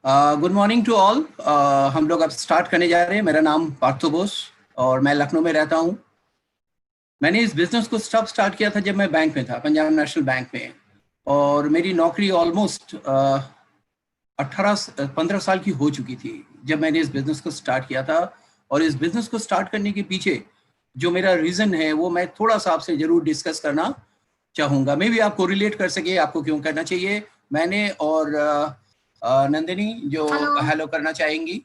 Good morning to all. हम लोग अब स्टार्ट करने जा रहे हैं। मेरा नाम पार्थो बोस और मैं लखनऊ में रहता हूँ। मैंने इस बिजनेस को तब स्टार्ट किया था जब मैं बैंक में था, पंजाब नेशनल बैंक में। और मेरी नौकरी ऑलमोस्ट 15 साल की हो चुकी थी जब मैंने इस बिजनेस को स्टार्ट किया था। और इस बिजनेस को स्टार्ट करने के पीछे जो मेरा रीज़न है वो मैं थोड़ा सा आपसे ज़रूर डिस्कस करना चाहूँगा। मे भी आपको रिलेट कर सके आपको क्यों करना चाहिए। मैंने और नंदिनी जो हेलो करना चाहेंगी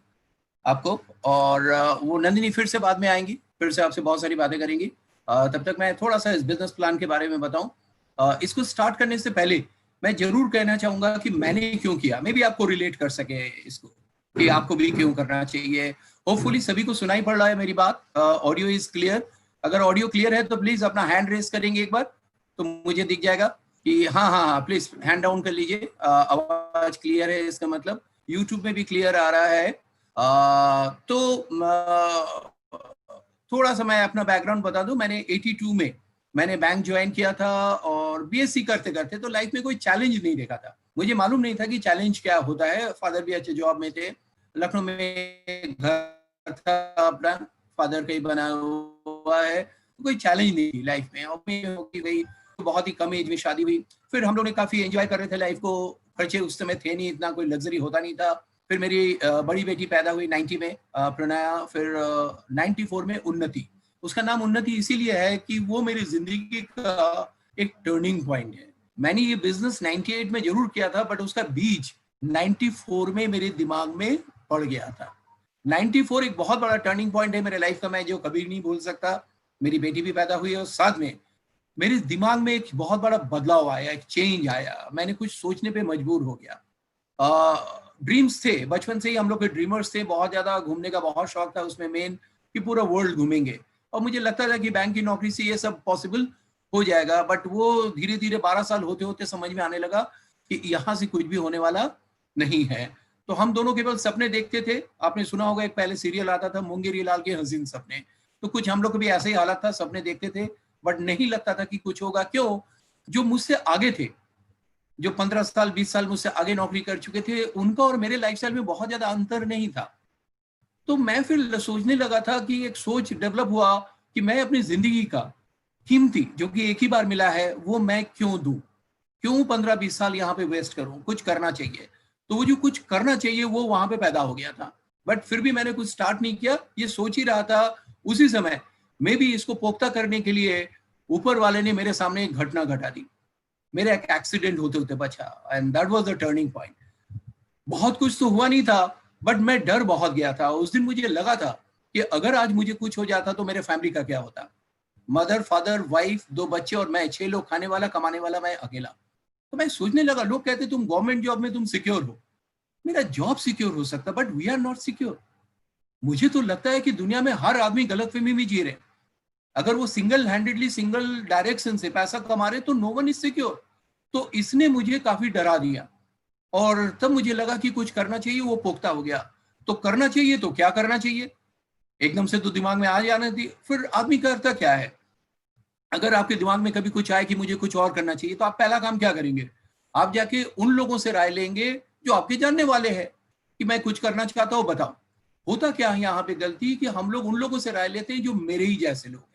आपको, और वो नंदिनी फिर से बाद में आएंगी, फिर से आपसे बहुत सारी बातें करेंगी। तब तक मैं थोड़ा सा इस बिजनेस प्लान के बारे में बताऊं। इसको स्टार्ट करने से पहले मैं जरूर कहना चाहूंगा कि मैंने क्यों किया। मे भी आपको रिलेट कर सके इसको कि आपको भी क्यों करना चाहिए। होपफुली सभी को सुनाई पड़ रहा है मेरी बात। Audio is clear. अगर ऑडियो क्लियर है तो प्लीज अपना हैंड रेस करेंगे एक बार, तो मुझे दिख जाएगा कि हाँ हाँ हाँ, प्लीज हैंड डाउन कर लीजिए। आवाज क्लियर है, इसका मतलब यूट्यूब में भी क्लियर आ रहा है। थोड़ा सा मैं अपना बैकग्राउंड बता दूं। मैंने 82 में मैंने बैंक ज्वाइन किया था और बीएससी करते करते तो लाइफ में कोई चैलेंज नहीं देखा था। मुझे मालूम नहीं था कि चैलेंज क्या होता है। फादर भी अच्छे जॉब में थे, लखनऊ में घर था अपना, फादर कहीं बना हुआ है, तो कोई चैलेंज नहीं थी लाइफ में। और गई बहुत ही कम एज में शादी हुई। फिर हम लोग ने काफी एंजॉय कर रहे थे लाइफ को। खर्चे उस समय थे नहीं, इतना कोई लग्जरी होता नहीं था। फिर मेरी बड़ी बेटी पैदा हुई 90 में, प्रणया। फिर 94 में उन्नति। उसका नाम उन्नति इसीलिए है कि वो मेरी जिंदगी का एक टर्निंग पॉइंट है। मैंने ये बिजनेस 98 में जरूर किया था, बट उसका बीज 94 में मेरे दिमाग में पड़ गया था। 94 एक बहुत बड़ा टर्निंग पॉइंट है मेरे लाइफ का, मैं जो कभी नहीं भूल सकता। मेरी बेटी भी पैदा हुई और साथ में मेरे दिमाग में एक बहुत बड़ा बदलाव आया, एक चेंज आया। मैंने कुछ सोचने पे मजबूर हो गया। ड्रीम्स थे, बचपन से ही हम लोग के ड्रीमर्स थे। बहुत ज्यादा घूमने का बहुत शौक था उसमें, मेन कि पूरा वर्ल्ड घूमेंगे। और मुझे लगता था कि बैंक की नौकरी से ये सब पॉसिबल हो जाएगा। बट वो धीरे धीरे 12 साल होते होते समझ में आने लगा कि यहाँ से कुछ भी होने वाला नहीं है। तो हम दोनों केवल सपने देखते थे। आपने सुना होगा एक पहले सीरियल आता था, मुंगेरी लाल के हसीन सपने। तो कुछ हम लोग को भी ऐसे ही हालत था, सपने देखते थे बट नहीं लगता था कि कुछ होगा। क्यों? जो मुझसे आगे थे, जो 15 साल 20 साल मुझसे आगे नौकरी कर चुके थे, उनका और मेरे लाइफस्टाइल में बहुत ज्यादा अंतर नहीं था। तो मैं फिर सोचने लगा था कि एक सोच डेवलप हुआ कि मैं अपनी जिंदगी का कीमती, जो कि एक ही बार मिला है, वो मैं क्यों दूं? क्यों 15-20 साल यहाँ पे वेस्ट करूं? कुछ करना चाहिए। तो वो जो कुछ करना चाहिए वो वहां पे पैदा हो गया था। बट फिर भी मैंने कुछ स्टार्ट नहीं किया, ये सोच ही रहा था। उसी समय मैं भी इसको पोख्ता करने के लिए ऊपर वाले ने मेरे सामने एक घटना घटा दी। मेरा एक एक्सीडेंट होते होते बचा, and that was the turning point. बहुत कुछ तो हुआ नहीं था, बट मैं डर बहुत गया था। उस दिन मुझे लगा था कि अगर आज मुझे कुछ हो जाता तो मेरे फैमिली का क्या होता। मदर, फादर, वाइफ, 2 बच्चे और मैं, 6 लोग, खाने वाला कमाने वाला मैं अकेला। तो मैं सोचने लगा, लोग कहते तुम गवर्नमेंट जॉब में तुम सिक्योर हो। मेरा जॉब सिक्योर हो सकता, but we are not secure. मुझे तो लगता है कि दुनिया में हर आदमी गलतफहमी में जी रहे। अगर वो सिंगल हैंडेडली सिंगल डायरेक्शन से पैसा कमा रहे तो नो वन इज सिक्योर। तो इसने मुझे काफी डरा दिया। और तब मुझे लगा कि कुछ करना चाहिए, वो पुख्ता हो गया। तो करना चाहिए तो क्या करना चाहिए, एकदम से तो दिमाग में आ जाना थी। फिर आदमी करता क्या है? अगर आपके दिमाग में कभी कुछ आए कि मुझे कुछ और करना चाहिए, तो आप पहला काम क्या करेंगे? आप जाके उन लोगों से राय लेंगे जो आपके जानने वाले हैं कि मैं कुछ करना चाहता हूं, बताओ। होता क्या है यहाँ पे गलती कि हम लोग उन लोगों से राय लेते हैं जो मेरे ही जैसे लोग हैं।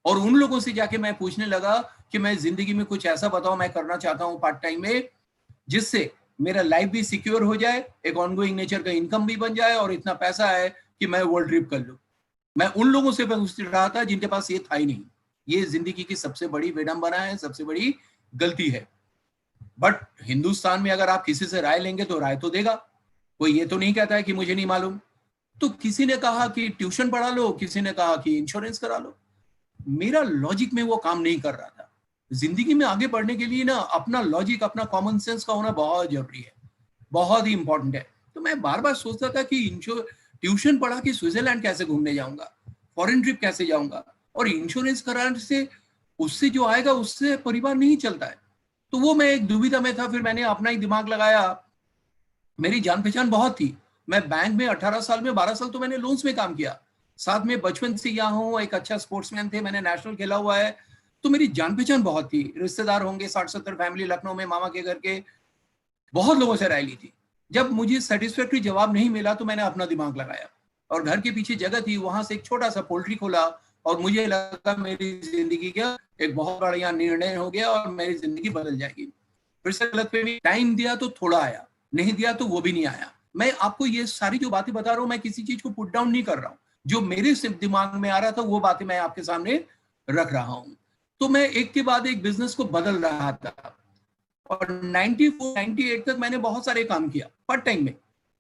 और उन लोगों से जाके मैं पूछने लगा कि मैं जिंदगी में कुछ ऐसा बताऊं मैं करना चाहता हूं पार्ट टाइम में, जिससे मेरा लाइफ भी सिक्योर हो जाए, एक ऑनगोइंग नेचर का इनकम भी बन जाए और इतना पैसा है कि मैं वर्ल्ड ट्रिप कर लूं। मैं उन लोगों से पूछ रहा था जिनके पास ये था ही नहीं। ये जिंदगी की सबसे बड़ी विडंबना है, सबसे बड़ी गलती है। बट हिंदुस्तान में अगर आप किसी से राय लेंगे तो राय तो देगा। कोई ये तो नहीं कहता है कि मुझे नहीं मालूम। तो किसी ने कहा कि ट्यूशन पढ़ा लो, किसी ने कहा कि इंश्योरेंस करा लो। मेरा लॉजिक में वो काम नहीं कर रहा था। जिंदगी में आगे बढ़ने के लिए ना अपना लॉजिक, अपना कॉमन सेंस का होना बहुत जरूरी है, बहुत ही इंपॉर्टेंट है। तो मैं बार बार सोचता था कि ट्यूशन पढ़ा के स्विट्जरलैंड कैसे घूमने जाऊंगा, फॉरेन ट्रिप कैसे जाऊंगा, और इंश्योरेंस कराने से उससे जो आएगा उससे परिवार नहीं चलता है। तो वो मैं एक दुविधा में था। फिर मैंने अपना ही दिमाग लगाया। मेरी जान पहचान बहुत थी। मैं बैंक में 18 साल में 12 साल तो मैंने लोन्स में काम किया। साथ में बचपन से यहाँ हूँ, एक अच्छा स्पोर्ट्समैन थे, मैंने नेशनल खेला हुआ है। तो मेरी जान पहचान बहुत थी, रिश्तेदार होंगे 60-70 फैमिली लखनऊ में, मामा के घर के बहुत लोगों से राय ली थी। जब मुझे सेटिस्फैक्टरी जवाब नहीं मिला तो मैंने अपना दिमाग लगाया और घर के पीछे जगह थी, वहां से एक छोटा सा पोल्ट्री खोला और मुझे लगा मेरी जिंदगी का एक बहुत बड़ा निर्णय हो गया और मेरी जिंदगी बदल जाएगी। फिर से गलतफहमी, टाइम दिया तो थोड़ा आया, नहीं दिया तो वो भी नहीं आया। मैं आपको ये सारी जो बातें बता रहा हूँ, मैं किसी चीज को पुट डाउन नहीं कर रहा हूँ, जो मेरे दिमाग में आ रहा था वो बातें मैं आपके सामने रख रहा हूँ। तो मैं एक के बाद एक बिजनेस को बदल रहा था और 94 98 तक मैंने बहुत सारे काम किया पार्ट टाइम में।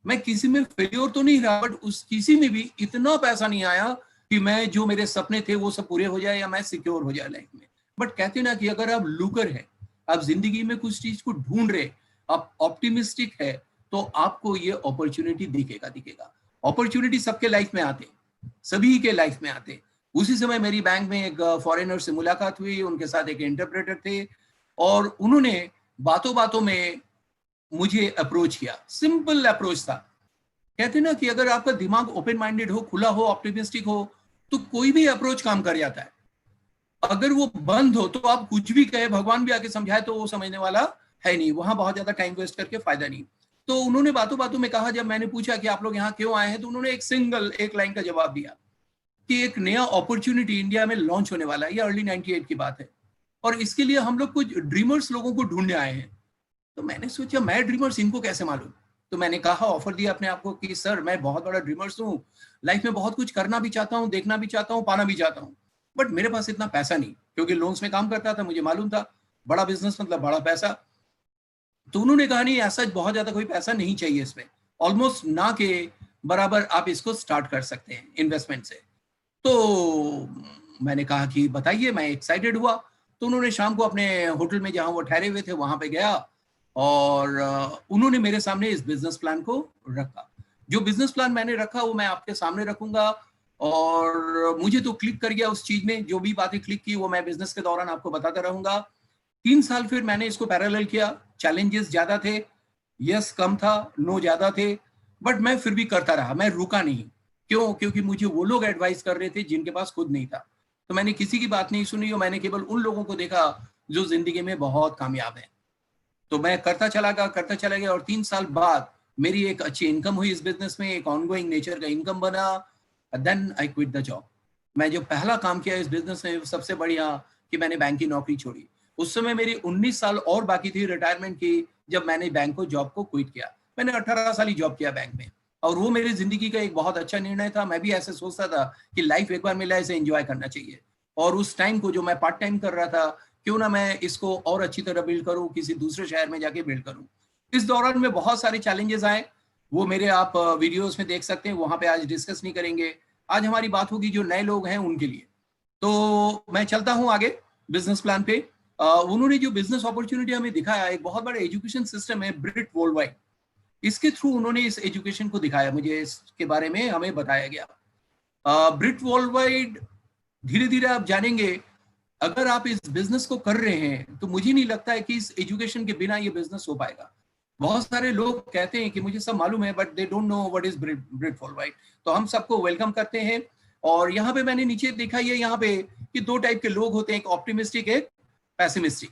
मैं किसी में फेलियर तो नहीं रहा, बट उस किसी में भी इतना पैसा नहीं आया कि मैं जो मेरे सपने थे वो सब पूरे हो जाए या मैं सिक्योर हो जाए लाइफ में। बट कहते ना कि अगर आप लुकर है, आप जिंदगी में कुछ चीज को ढूंढ रहे, आप ऑप्टिमिस्टिक है, तो आपको ये अपॉर्चुनिटी दिखेगा दिखेगा। अपॉर्चुनिटी सबके लाइफ में आते, सभी के लाइफ में आते। उसी समय मेरी बैंक में एक फॉरेनर से मुलाकात हुई, उनके साथ एक इंटरप्रेटर थे और उन्होंने बातों बातों में मुझे अप्रोच किया। सिंपल अप्रोच था। कहते ना कि अगर आपका दिमाग ओपन माइंडेड हो, खुला हो, ऑप्टिमिस्टिक हो, तो कोई भी अप्रोच काम कर जाता है। अगर वो बंद हो तो आप कुछ भी कहे, भगवान भी आके समझाए, तो वो समझने वाला है नहीं, वहां बहुत ज्यादा टाइम वेस्ट करके फायदा नहीं। तो उन्होंने बातों बातों में कहा, जब मैंने पूछा कि आप लोग यहाँ क्यों आए हैं, तो उन्होंने एक लाइन का जवाब दिया कि एक नया अपॉर्चुनिटी इंडिया में लॉन्च होने वाला है, ये अर्ली 98 की बात है, और इसके लिए हम लोग कुछ ड्रीमर्स लोगों को ढूंढने आए हैं। तो मैंने सोचा मैं ड्रीमर्स, इनको कैसे मालूम। तो मैंने कहा, ऑफर दिया अपने आप को कि सर मैं बहुत बड़ा ड्रीमर्स हूँ, लाइफ में बहुत कुछ करना भी चाहता हूँ, देखना भी चाहता हूँ, पाना भी चाहता हूँ, बट मेरे पास इतना पैसा नहीं, क्योंकि लोन्स में काम करता था, मुझे मालूम था बड़ा बिजनेस मतलब बड़ा पैसा। तो उन्होंने कहा नहीं, ऐसा बहुत ज्यादा कोई पैसा नहीं चाहिए इसमें, ऑलमोस्ट ना के बराबर आप इसको स्टार्ट कर सकते हैं इन्वेस्टमेंट से। तो मैंने कहा कि बताइए, मैं एक्साइटेड हुआ। तो उन्होंने शाम को अपने होटल में जहां वो ठहरे हुए थे वहां पे गया और उन्होंने मेरे सामने इस बिजनेस प्लान को रखा। जो बिजनेस प्लान मैंने रखा वो मैं आपके सामने रखूंगा, और मुझे तो क्लिक कर गया उस चीज में, जो भी बातें क्लिक की वो मैं बिजनेस के दौरान आपको बताता रहूंगा। 3 साल फिर मैंने इसको पैरेलल किया। चैलेंजेस ज्यादा थे, यस कम था, नो ज्यादा थे, बट मैं फिर भी करता रहा, मैं रुका नहीं। क्यों? क्योंकि मुझे वो लोग एडवाइस कर रहे थे जिनके पास खुद नहीं था। तो मैंने किसी की बात नहीं सुनी और मैंने केवल उन लोगों को देखा जो जिंदगी में बहुत कामयाब है। तो मैं करता चला गया और 3 साल बाद मेरी एक अच्छी इनकम हुई इस बिजनेस में, एक ऑनगोइंग नेचर का इनकम बना। Then I quit the job. मैं जो पहला काम किया इस बिजनेस में सबसे बढ़िया कि मैंने बैंक की नौकरी छोड़ी। उस समय मेरी 19 साल और बाकी थी रिटायरमेंट की, जब मैंने बैंक को जॉब को क्विट किया। मैंने 18 साल ही जॉब किया बैंक में, और वो मेरी जिंदगी का एक बहुत अच्छा निर्णय था। मैं भी ऐसे सोचता था कि लाइफ एक बार मिला है, इसे एंजॉय करना चाहिए। और उस टाइम को जो मैं पार्ट टाइम कर रहा था, क्यों ना मैं इसको और अच्छी तरह बिल्ड करूं, किसी दूसरे शहर में जाके बिल्ड करूं। इस दौरान में बहुत सारे चैलेंजेस आए, वो मेरे आप वीडियोस में देख सकते हैं, वहां पे आज डिस्कस नहीं करेंगे। आज हमारी बात होगी जो नए लोग हैं उनके लिए। तो मैं चलता हूं आगे बिजनेस प्लान पे। उन्होंने जो बिजनेस अपॉर्चुनिटी हमें दिखाया, एक बहुत बड़ा एजुकेशन सिस्टम है ब्रिट वर्ल्ड वाइड, इसके थ्रू उन्होंने इस एजुकेशन को दिखाया, मुझे इसके बारे में हमें बताया गया। ब्रिट वर्ल्ड वाइड धीरे धीरे आप जानेंगे। अगर आप इस बिजनेस को कर रहे हैं तो मुझे नहीं लगता है कि इस एजुकेशन के बिना ये बिजनेस हो पाएगा। बहुत सारे लोग कहते हैं कि मुझे सब मालूम है, but they don't know what is Britt worldwide. तो हम सबको वेलकम करते हैं। और यहाँ पे मैंने नीचे देखा ये यहाँ पे कि 2 टाइप के लोग होते हैं, एक ऑप्टिमिस्टिक, एक पैसिमिस्टिक।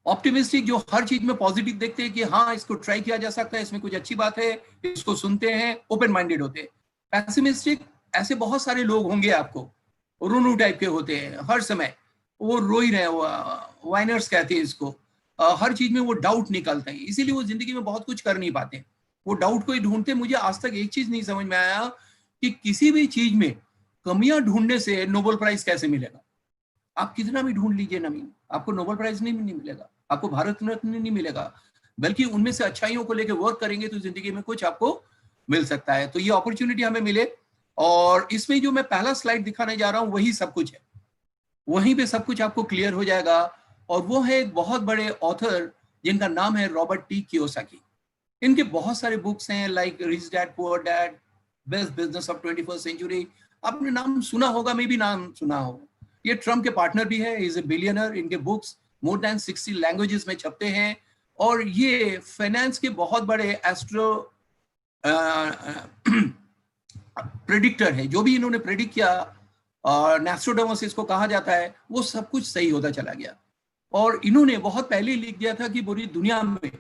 ऑप्टिमिस्टिक जो हर चीज में पॉजिटिव देखते हैं कि हाँ इसको ट्राई किया जा सकता है, इसमें कुछ अच्छी बात है, इसको सुनते हैं, ओपन माइंडेड होते हैं। पैसिमिस्टिक ऐसे बहुत सारे लोग होंगे आपको, रोनू टाइप के होते हैं, हर समय वो रो ही रहे, वाइनर्स कहते हैं इसको। हर चीज में वो डाउट निकलते हैं, इसीलिए वो जिंदगी में बहुत कुछ कर नहीं पाते, वो डाउट को ही ढूंढते। मुझे आज तक एक चीज नहीं समझ में आया कि किसी भी चीज में कमियां ढूंढने से नोबेल प्राइज कैसे मिलेगा। आप कितना भी ढूंढ लीजिए नवीन, आपको नोबेल प्राइज नहीं मिलेगा, आपको भारत रत्न नहीं मिलेगा, बल्कि उनमें से अच्छाइयों को लेकर वर्क करेंगे तो जिंदगी में कुछ आपको मिल सकता है। तो ये अपॉर्चुनिटी हमें मिले, और इसमें जो मैं पहला स्लाइड दिखाने जा रहा हूं वही सब कुछ है, वहीं पे सब कुछ आपको क्लियर हो जाएगा। और वो है एक बहुत बड़े ऑथर जिनका नाम है रॉबर्ट टी कियोसाकी। इनके बहुत सारे बुक्स हैं, like rich dad poor dad, best business of 21st century. आपने नाम सुना होगा, मे भी नाम सुना हो। ये ट्रम्प के पार्टनर भी है, इज ए बिलियनर। इनके बुक्स मोर देन 60 लैंग्वेजेस में छपते हैं, और ये फाइनेंस के बहुत बड़े एस्ट्रो प्रेडिक्टर है। जो भी इन्होंने प्रेडिक्ट किया, नैस्ट्रोडामस इसको कहा जाता है, वो सब कुछ सही होता चला गया। और इन्होंने बहुत पहले लिख दिया था कि पूरी दुनिया में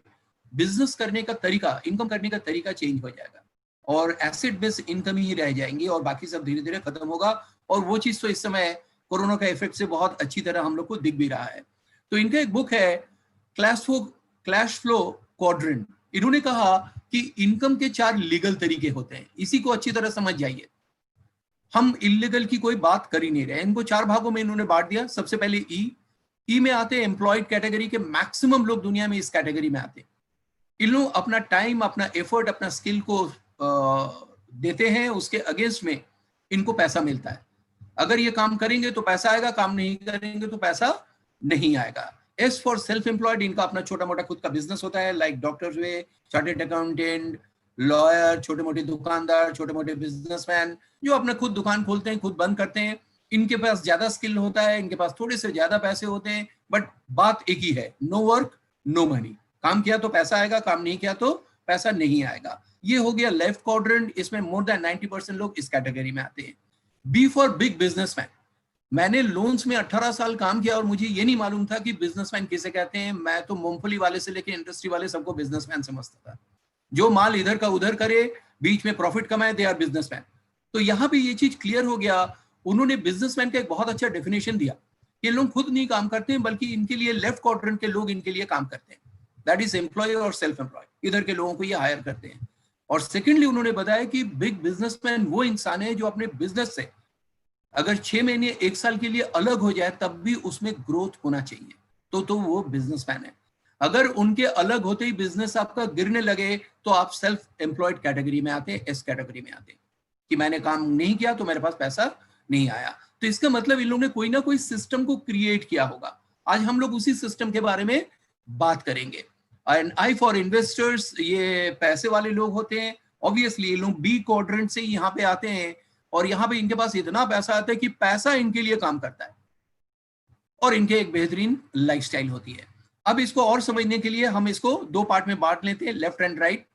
बिजनेस करने का तरीका, इनकम करने का तरीका चेंज हो जाएगा और एसेट बेस्ड इनकम ही रह जाएंगी और बाकी सब धीरे धीरे खत्म होगा। और वो चीज तो इस समय कोरोना का इफेक्ट से बहुत अच्छी तरह हम लोग को दिख भी रहा है। तो इनका एक बुक है क्लैश फ्लो क्वाड्रेंट। इन्होंने कहा कि इनकम के 4 लीगल तरीके होते हैं, इसी को अच्छी तरह समझ जाइए। हम इलीगल की कोई बात कर ही नहीं रहे। इनको 4 भागों में इन्होंने बांट दिया। सबसे पहले ई में आते हैं एम्प्लॉयड कैटेगरी के, मैक्सिमम लोग दुनिया में इस कैटेगरी में आते हैं। इन लोग अपना टाइम, अपना एफर्ट, अपना स्किल को देते हैं, उसके अगेंस्ट में इनको पैसा मिलता है। अगर ये काम करेंगे तो पैसा आएगा, काम नहीं करेंगे तो पैसा नहीं आएगा। एस फॉर सेल्फ एम्प्लॉयड, इनका अपना छोटा मोटा खुद का बिजनेस होता है, लाइक डॉक्टर्स हुए, चार्टेड अकाउंटेंट, लॉयर, छोटे मोटे दुकानदार, छोटे मोटे बिजनेसमैन जो अपना खुद दुकान खोलते हैं, खुद बंद करते हैं। इनके पास ज्यादा स्किल होता है, इनके पास थोड़े से ज्यादा पैसे होते हैं, बट बात एक ही है, नो वर्क नो मनी। काम किया तो पैसा आएगा, काम नहीं किया तो पैसा नहीं आएगा। ये हो गया लेफ्ट क्वाड्रेंट, इसमें मोर देन 90% लोग इस कैटेगरी में आते हैं। B for big businessman. मैंने लोन्स में 18 साल काम किया और मुझे ये नहीं मालूम था कि बिजनेसमैन किसे कहते हैं। मैं तो मूंगफली वाले से लेकर इंडस्ट्री वाले सबको बिजनेसमैन समझता था। जो माल इधर का उधर करे, बीच में प्रॉफिट कमाए, दे आर बिजनेसमैन। तो यहाँ पे ये चीज क्लियर हो गया। उन्होंने बिजनेसमैन का एक बहुत अच्छा डेफिनेशन दिया कि लोग खुद नहीं काम करते हैं, बल्कि इनके लिए लेफ्ट क्वाड्रेंट के लोग इनके लिए काम करते हैं। दैट इज एम्प्लॉय और सेल्फ एम्प्लॉय, इधर के लोगों को ये हायर करते हैं। और सेकेंडली उन्होंने बताया कि बिग बिजनेसमैन वो इंसान है जो अपने बिजनेस से अगर 6 महीने 1 साल के लिए अलग हो जाए तब भी उसमें ग्रोथ होना चाहिए, तो वो बिजनेसमैन है। अगर उनके अलग होते ही बिजनेस आपका गिरने लगे तो आप सेल्फ एम्प्लॉयड कैटेगरी में आते हैं, एस कैटेगरी में आते हैं कि मैंने काम नहीं किया तो मेरे पास पैसा नहीं आया। तो इसका मतलब इन लोगों ने कोई ना कोई सिस्टम को क्रिएट किया होगा। आज हम लोग उसी सिस्टम के बारे में बात करेंगे। एंड आई फॉर इन्वेस्टर्स, ये पैसे वाले लोग होते हैं। ऑब्वियसली ये लोग बी क्वाड्रेंट से यहाँ पे आते हैं और यहाँ पे इनके पास इतना पैसा आता है कि पैसा इनके लिए काम करता है और इनके एक बेहतरीन लाइफस्टाइल होती है। अब इसको और समझने के लिए हम इसको 2 पार्ट में बांट लेते हैं, लेफ्ट एंड राइट।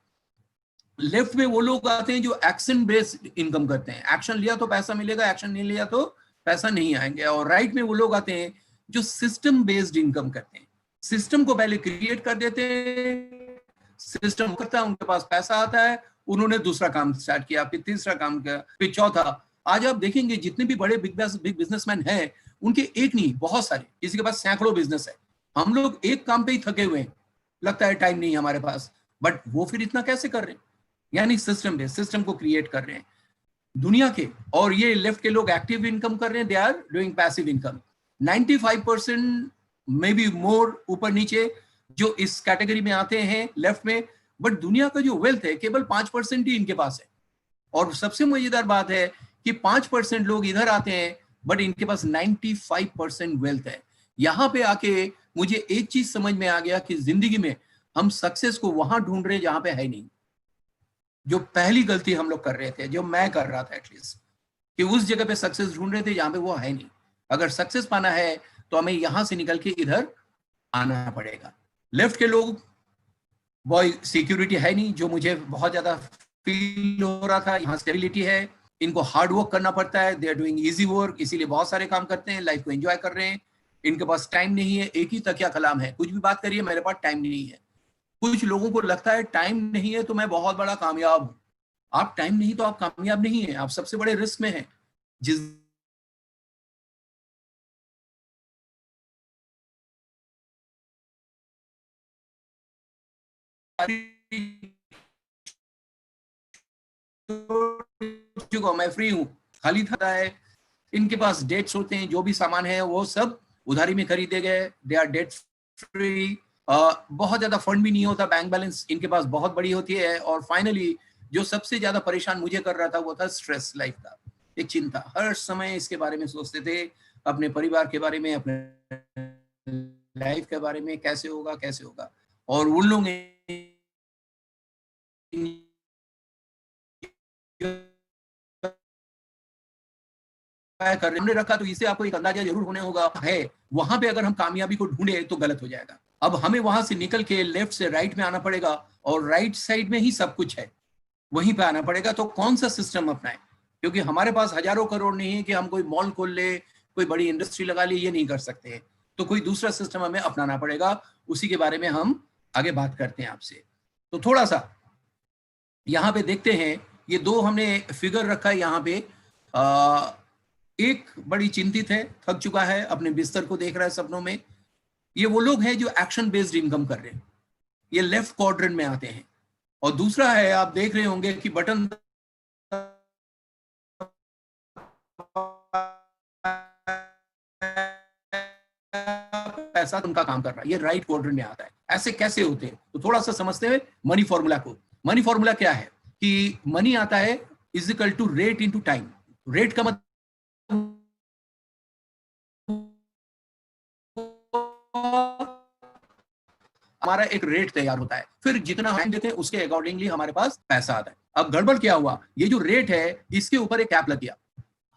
लेफ्ट में वो लोग आते हैं जो एक्शन बेस्ड इनकम करते हैं, एक्शन लिया तो पैसा मिलेगा, एक्शन नहीं लिया तो पैसा नहीं आएंगे। और राइट में वो लोग आते हैं जो सिस्टम बेस्ड इनकम करते हैं। सिस्टम को पहले क्रिएट कर देते हैं, सिस्टम करता है, उनके पास पैसा आता है, उन्होंने दूसरा काम स्टार्ट किया, फिर तीसरा काम किया, फिर चौथा। आज आप देखेंगे जितने भी बड़े बिग बिजनेसमैन हैं, उनके एक नहीं बहुत सारे, किसी के पास सैकड़ों बिजनेस है। हम लोग एक काम पे ही थके हुए हैं, लगता है टाइम नहीं हमारे पास, बट वो फिर इतना कैसे कर रहे हैं? यानी सिस्टम बेस्ड, सिस्टम को क्रिएट कर रहे हैं दुनिया के। और ये लेफ्ट के लोग एक्टिव इनकम कर रहे हैं, they are doing passive income. 95% may be more ऊपर नीचे जो इस कैटेगरी में आते हैं लेफ्ट में, बट दुनिया का जो वेल्थ है केवल 5% ही इनके पास है। और सबसे मजेदार बात है कि 5% लोग इधर आते हैं बट इनके पास 95% वेल्थ है। यहां पे आके मुझे एक चीज समझ में आ गया कि जिंदगी में हम सक्सेस को वहां ढूंढ रहे हैं जहां पे है नहीं। जो पहली गलती हम लोग कर रहे थे, जो मैं कर रहा था एटलीस्ट, कि उस जगह पे सक्सेस ढूंढ रहे थे जहां पे वो है नहीं। अगर सक्सेस पाना है तो हमें यहां से निकल के इधर आना पड़ेगा। लेफ्ट के लोग, बॉय सिक्योरिटी है नहीं, जो मुझे बहुत ज्यादा फील हो रहा था, यहाँ स्टेबिलिटी है, इनको हार्ड वर्क करना पड़ता है, they are doing easy work, इसीलिए बहुत सारे काम करते हैं, लाइफ को एंजॉय कर रहे हैं। इनके पास टाइम नहीं है, एक ही तकिया कलाम है, कुछ भी बात करिए मेरे पास टाइम नहीं है। कुछ लोगों को लगता है टाइम नहीं है तो मैं बहुत बड़ा कामयाब हूं। आप टाइम नहीं तो आप कामयाब नहीं है, आप सबसे बड़े रिस्क में हैं। जिस मैं फ्री हूं, खाली था है। इनके पास डेट्स होते हैं, जो भी सामान है वो सब उधारी में खरीदे गए, दे आर डेट फ्री। बहुत ज्यादा फंड भी नहीं होता, बैंक बैलेंस इनके पास बहुत बड़ी होती है। और फाइनली जो सबसे ज्यादा परेशान मुझे कर रहा था वो था स्ट्रेस लाइफ का, एक चिंता। हर समय इसके बारे में सोचते थे, अपने परिवार के बारे में, अपने लाइफ के बारे में, कैसे होगा कैसे होगा। और उन लोग कर हमने रखा, तो इसे आपको एक अंदाजा जरूर होने होगा है वहां पे अगर हम कामयाबी को ढूंढे तो गलत हो जाएगा। अब हमें वहां से निकल के लेफ्ट से राइट में आना पड़ेगा और राइट साइड में ही सब कुछ है, वहीं पे आना पड़ेगा। तो कौन सा सिस्टम अपनाएं? क्योंकि हमारे पास हजारों करोड़ नहीं है कि हम कोई मॉल खोल ले, कोई बड़ी इंडस्ट्री लगा ले, ये नहीं कर सकते। तो कोई दूसरा सिस्टम हमें अपनाना पड़ेगा, उसी के बारे में हम आगे बात करते हैं आपसे। तो थोड़ा सा यहाँ पे देखते हैं, ये दो हमने फिगर रखा है यहाँ पे। एक बड़ी चिंतित है, थक चुका है, अपने बिस्तर को देख रहा है सपनों में। ये वो लोग हैं जो एक्शन बेस्ड इनकम कर रहे हैं, ये लेफ्ट क्वाड्रेंट में आते हैं। और दूसरा है, आप देख रहे होंगे कि बटन पैसा उनका काम कर रहा है, ये राइट क्वाड्रेंट में आता है। ऐसे कैसे होते हैं, तो थोड़ा सा समझते हैं मनी फॉर्मूला को। मनी फॉर्मूला क्या है कि मनी आता है is equal to rate into time. Rate का मतलब हमारा एक रेट तैयार होता है, फिर जितना हम देते हैं उसके अकॉर्डिंगली हमारे पास पैसा आता है। अब गड़बड़ क्या हुआ, ये जो रेट है इसके ऊपर एक कैप लग गया।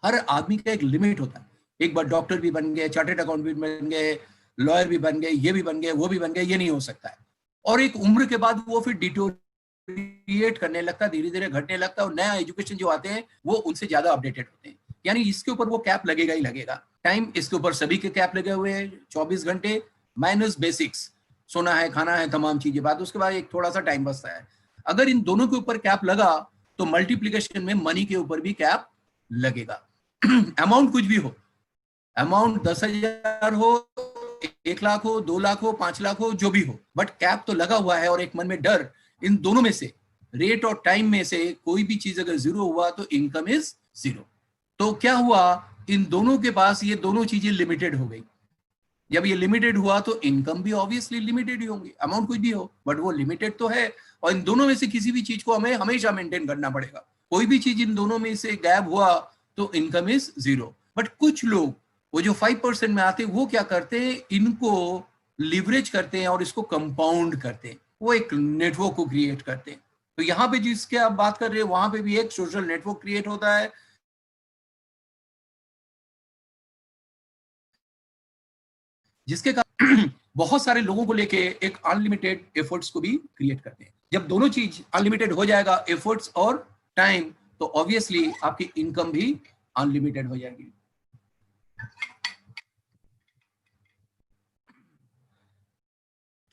हर आदमी का एक लिमिट होता है। एक बार डॉक्टर भी बन गए, चार्टेड अकाउंटेंट भी बन गए, लॉयर भी बन गए, ये भी बन गए, वो भी बन गए, ये नहीं हो सकता है। और एक उम्र के बाद वो फिर डिटोरिएट करने लगता है, धीरे धीरे घटने लगता है, और नया एजुकेशन जो आते हैं वो उनसे ज्यादा अपडेटेड होते हैं। यानी इसके ऊपर वो कैप लगेगा ही लगेगा। टाइम, इसके ऊपर सभी के कैप लगे हुए हैं, 24 घंटे माइनस बेसिक्स, सोना है, खाना है, तमाम चीजें बाद, उसके बाद एक थोड़ा सा टाइम बचता है। अगर इन दोनों के ऊपर कैप लगा तो मल्टीप्लीकेशन में मनी के ऊपर भी कैप लगेगा। अमाउंट कुछ भी हो, अमाउंट 10,000 हो, 1 लाख हो, 2 लाख हो, 5 लाख हो, जो भी हो, बट कैप तो लगा हुआ है। और एक मन में डर, इन दोनों में से, रेट और टाइम में से कोई भी चीज अगर जीरो हुआ तो इनकम इज जीरो। तो क्या हुआ, इन दोनों के पास ये दोनों चीजें लिमिटेड हो गई। जब ये लिमिटेड हुआ तो इनकम भी ऑब्वियसली लिमिटेड ही होंगी, अमाउंट कुछ भी हो बट वो लिमिटेड तो है। और इन दोनों में से किसी भी चीज को हमें हमेशा मेंटेन करना पड़ेगा। कोई भी चीज इन दोनों में से गैप हुआ तो इनकम इज जीरो। बट कुछ लोग, वो जो 5% में आते हैं, वो क्या करते हैं, इनको लिवरेज करते हैं और इसको कंपाउंड करते हैं, वो एक नेटवर्क को क्रिएट करते हैं। तो यहाँ पे जिसके आप बात कर रहे हैं वहां पे भी एक सोशल नेटवर्क क्रिएट होता है, जिसके कारण बहुत सारे लोगों को लेके एक अनलिमिटेड एफर्ट्स को भी क्रिएट करते हैं। जब दोनों चीज अनलिमिटेड हो जाएगा, एफर्ट्स और टाइम, तो ऑब्वियसली आपकी इनकम भी अनलिमिटेड हो जाएगी।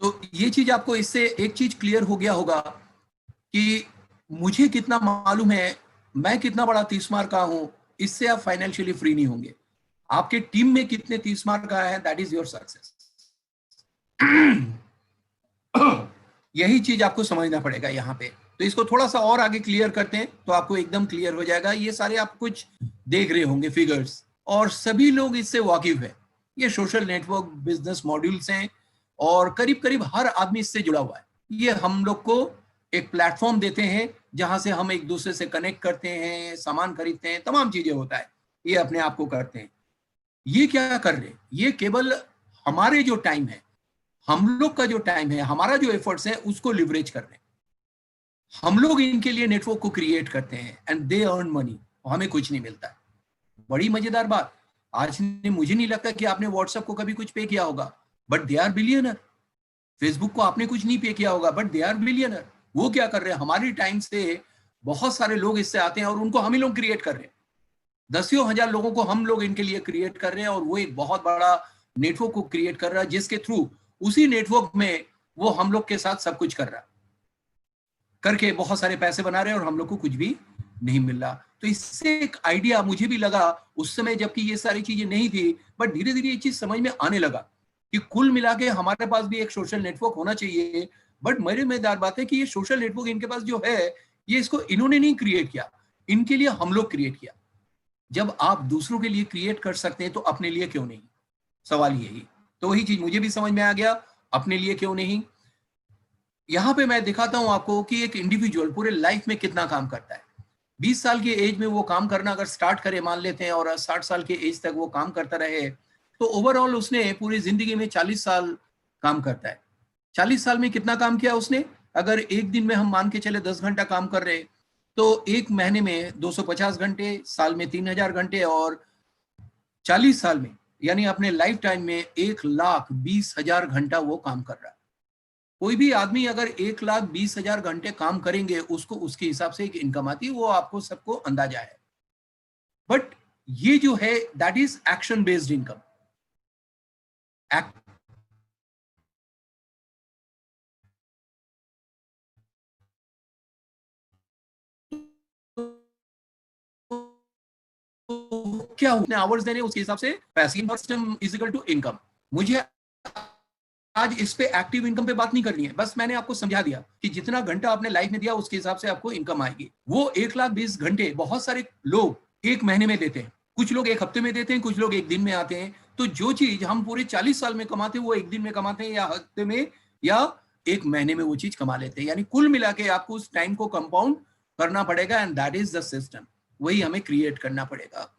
तो ये चीज आपको, इससे एक चीज क्लियर हो गया होगा कि मुझे कितना मालूम है, मैं कितना बड़ा 30 मार का हूं, इससे आप फाइनेंशियली फ्री नहीं होंगे। आपके टीम में कितने 30 मार का है, दैट इज योर सक्सेस। यही चीज आपको समझना पड़ेगा यहाँ पे। तो इसको थोड़ा सा और आगे क्लियर करते हैं तो आपको एकदम क्लियर हो जाएगा। ये सारे आप कुछ देख रहे होंगे फिगर्स, और सभी लोग इससे वाकिफ है। ये सोशल नेटवर्क बिजनेस मॉड्यूल्स हैं और करीब करीब हर आदमी इससे जुड़ा हुआ है। ये हम लोग को एक प्लेटफॉर्म देते हैं जहां से हम एक दूसरे से कनेक्ट करते हैं, सामान खरीदते हैं, तमाम चीजें होता है, ये अपने आप को करते हैं। ये क्या कर रहे हैं, ये केवल हमारे जो टाइम है, हम लोग का जो टाइम है, हमारा जो एफर्ट्स है, उसको लिवरेज कर रहे हैं। हम लोग इनके लिए नेटवर्क को क्रिएट करते हैं एंड दे अर्न मनी, हमें कुछ नहीं मिलता है। बड़ी मजेदार बात, आज ने, मुझे नहीं लगता कि आपने व्हाट्सएप को कभी कुछ पे किया होगा, but they are billionaire. Facebook को आपने कुछ नहीं पे किया होगा, बट दे आर बिलियनर। वो क्या कर रहे हैं, हमारी टाइम से बहुत सारे लोग इससे आते हैं और उनको हम ही लोग क्रिएट कर रहे हैं। दसियों हजार लोगों को हम लोग इनके लिए क्रिएट कर रहे हैं, और वो एक बहुत बड़ा नेटवर्क को क्रिएट कर रहा है, जिसके थ्रू उसी नेटवर्क में वो हम लोग के साथ सब कुछ कर रहा है, करके बहुत सारे पैसे बना रहे हैं और हम लोग को कुछ भी नहीं मिल रहा। तो इससे एक आइडिया मुझे भी लगा उस समय, जबकि ये सारी चीजें नहीं थी, बट धीरे धीरे ये चीज समझ में आने लगा कि कुल मिला के हमारे पास भी एक सोशल नेटवर्क होना चाहिए। बट मेरे मजेदार बात है कि ये सोशल नेटवर्क इनके पास जो है, ये इसको इन्होंने नहीं क्रिएट किया, इनके लिए हम लोग क्रिएट किया। जब आप दूसरों के लिए क्रिएट कर सकते हैं तो अपने लिए क्यों नहीं, सवाल यही। तो वही चीज मुझे भी समझ में आ गया, अपने लिए क्यों नहीं। यहाँ पे मैं दिखाता हूं आपको कि एक इंडिविजुअल पूरे लाइफ में कितना काम करता है। 20 साल की एज में वो काम करना अगर स्टार्ट करे, मान लेते हैं, और 60 साल की एज तक वो काम करता रहे, तो ओवरऑल उसने पूरी जिंदगी में 40 साल काम करता है। 40 साल में कितना काम किया उसने, अगर एक दिन में हम मान के चले 10 घंटा काम कर रहे, तो एक महीने में 250 घंटे, साल में 3000 घंटे, और 40 साल में यानी अपने लाइफ टाइम में 1,20,000 घंटा वो काम कर रहा है। कोई भी आदमी अगर 1,20,000 घंटे काम करेंगे, उसको उसके हिसाब से एक इनकम आती है, वो आपको सबको अंदाजा है। बट ये जो है, that is action based income. क्या होने आवर्स देने, उसके हिसाब से passive system is equal to income. मुझे आज इस पे एक्टिव इनकम पे बात नहीं करनी है, बस मैंने आपको समझा दिया कि जितना घंटा आपने लाइफ में दिया उसके हिसाब से आपको इनकम आएगी। वो 1,20,000 घंटे बहुत सारे लोग एक महीने में देते हैं, कुछ लोग एक हफ्ते में देते हैं, कुछ लोग एक दिन में आते हैं। तो जो चीज हम पूरे 40 साल में कमाते हैं वो एक दिन में कमाते हैं, या हफ्ते में, या एक महीने में वो चीज कमा लेते हैं। यानी कुल मिला के आपको उस टाइम को कंपाउंड करना पड़ेगा, and that is the system. वही हमें क्रिएट करना पड़ेगा।